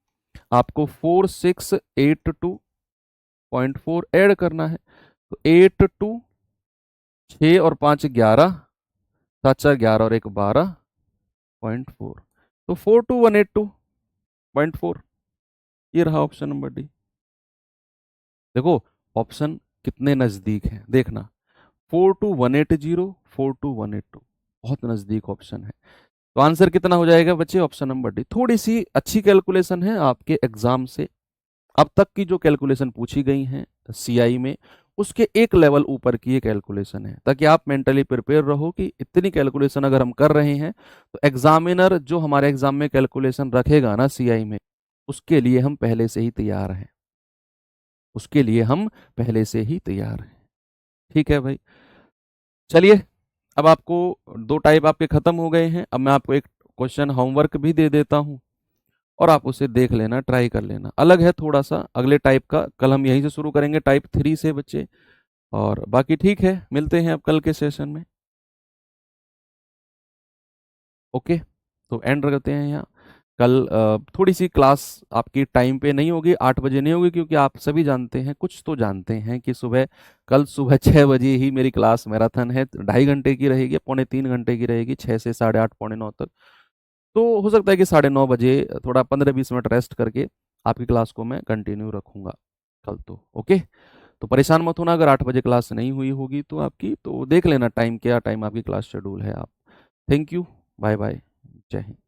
आपको 4682.4 ऐड करना है। तो 82, 6 और 5 11, 7 4 11 और 1 12.4, तो 42182.4। ये रहा ऑप्शन नंबर डी। देखो ऑप्शन कितने नजदीक हैं, देखना 42180, 42182, बहुत नजदीक ऑप्शन है। तो आंसर कितना हो जाएगा बच्चे, ऑप्शन नंबर डी। थोड़ी सी अच्छी कैलकुलेशन है आपके एग्जाम से, अब तक की जो कैलकुलेशन पूछी गई हैं सीआई में उसके एक लेवल ऊपर की ये कैलकुलेशन है, ताकि आप मेंटली प्रिपेयर रहो कि इतनी कैलकुलेशन अगर हम कर रहे हैं तो एग्जामिनर जो हमारे एग्जाम में कैलकुलेशन रखेगा ना सीआई में, उसके लिए हम पहले से ही तैयार हैं, उसके लिए हम पहले से ही तैयार हैं। ठीक है भाई, चलिए अब आपको दो टाइप आपके खत्म हो गए हैं। अब मैं आपको एक क्वेश्चन होमवर्क भी दे देता हूं और आप उसे देख लेना, ट्राई कर लेना। अलग है थोड़ा सा अगले टाइप का, कल हम यहीं से शुरू करेंगे टाइप 3 से बच्चे। और बाकी ठीक है, मिलते हैं अब कल के सेशन में। ओके, तो एंड करते हैं यहाँ। कल थोड़ी सी क्लास आपकी टाइम पे नहीं होगी, 8 बजे नहीं होगी, क्योंकि आप सभी जानते हैं, कुछ तो जानते हैं कि कल सुबह 6 बजे ही मेरी क्लास मैराथन है, 2.5 घंटे की रहेगी, 2.75 घंटे की रहेगी, 6 से 8:30 9:15 तक। तो हो सकता है कि 9:30 बजे थोड़ा 15-20 मिनट रेस्ट करके आपकी क्लास को मैं कंटिन्यू रखूंगा कल। तो ओके, तो परेशान मत होना अगर 8 बजे क्लास नहीं हुई होगी तो आपकी, तो देख लेना टाइम, क्या टाइम आपकी क्लास शेड्यूल है आप। थैंक यू, बाय बाय, जय हिंद।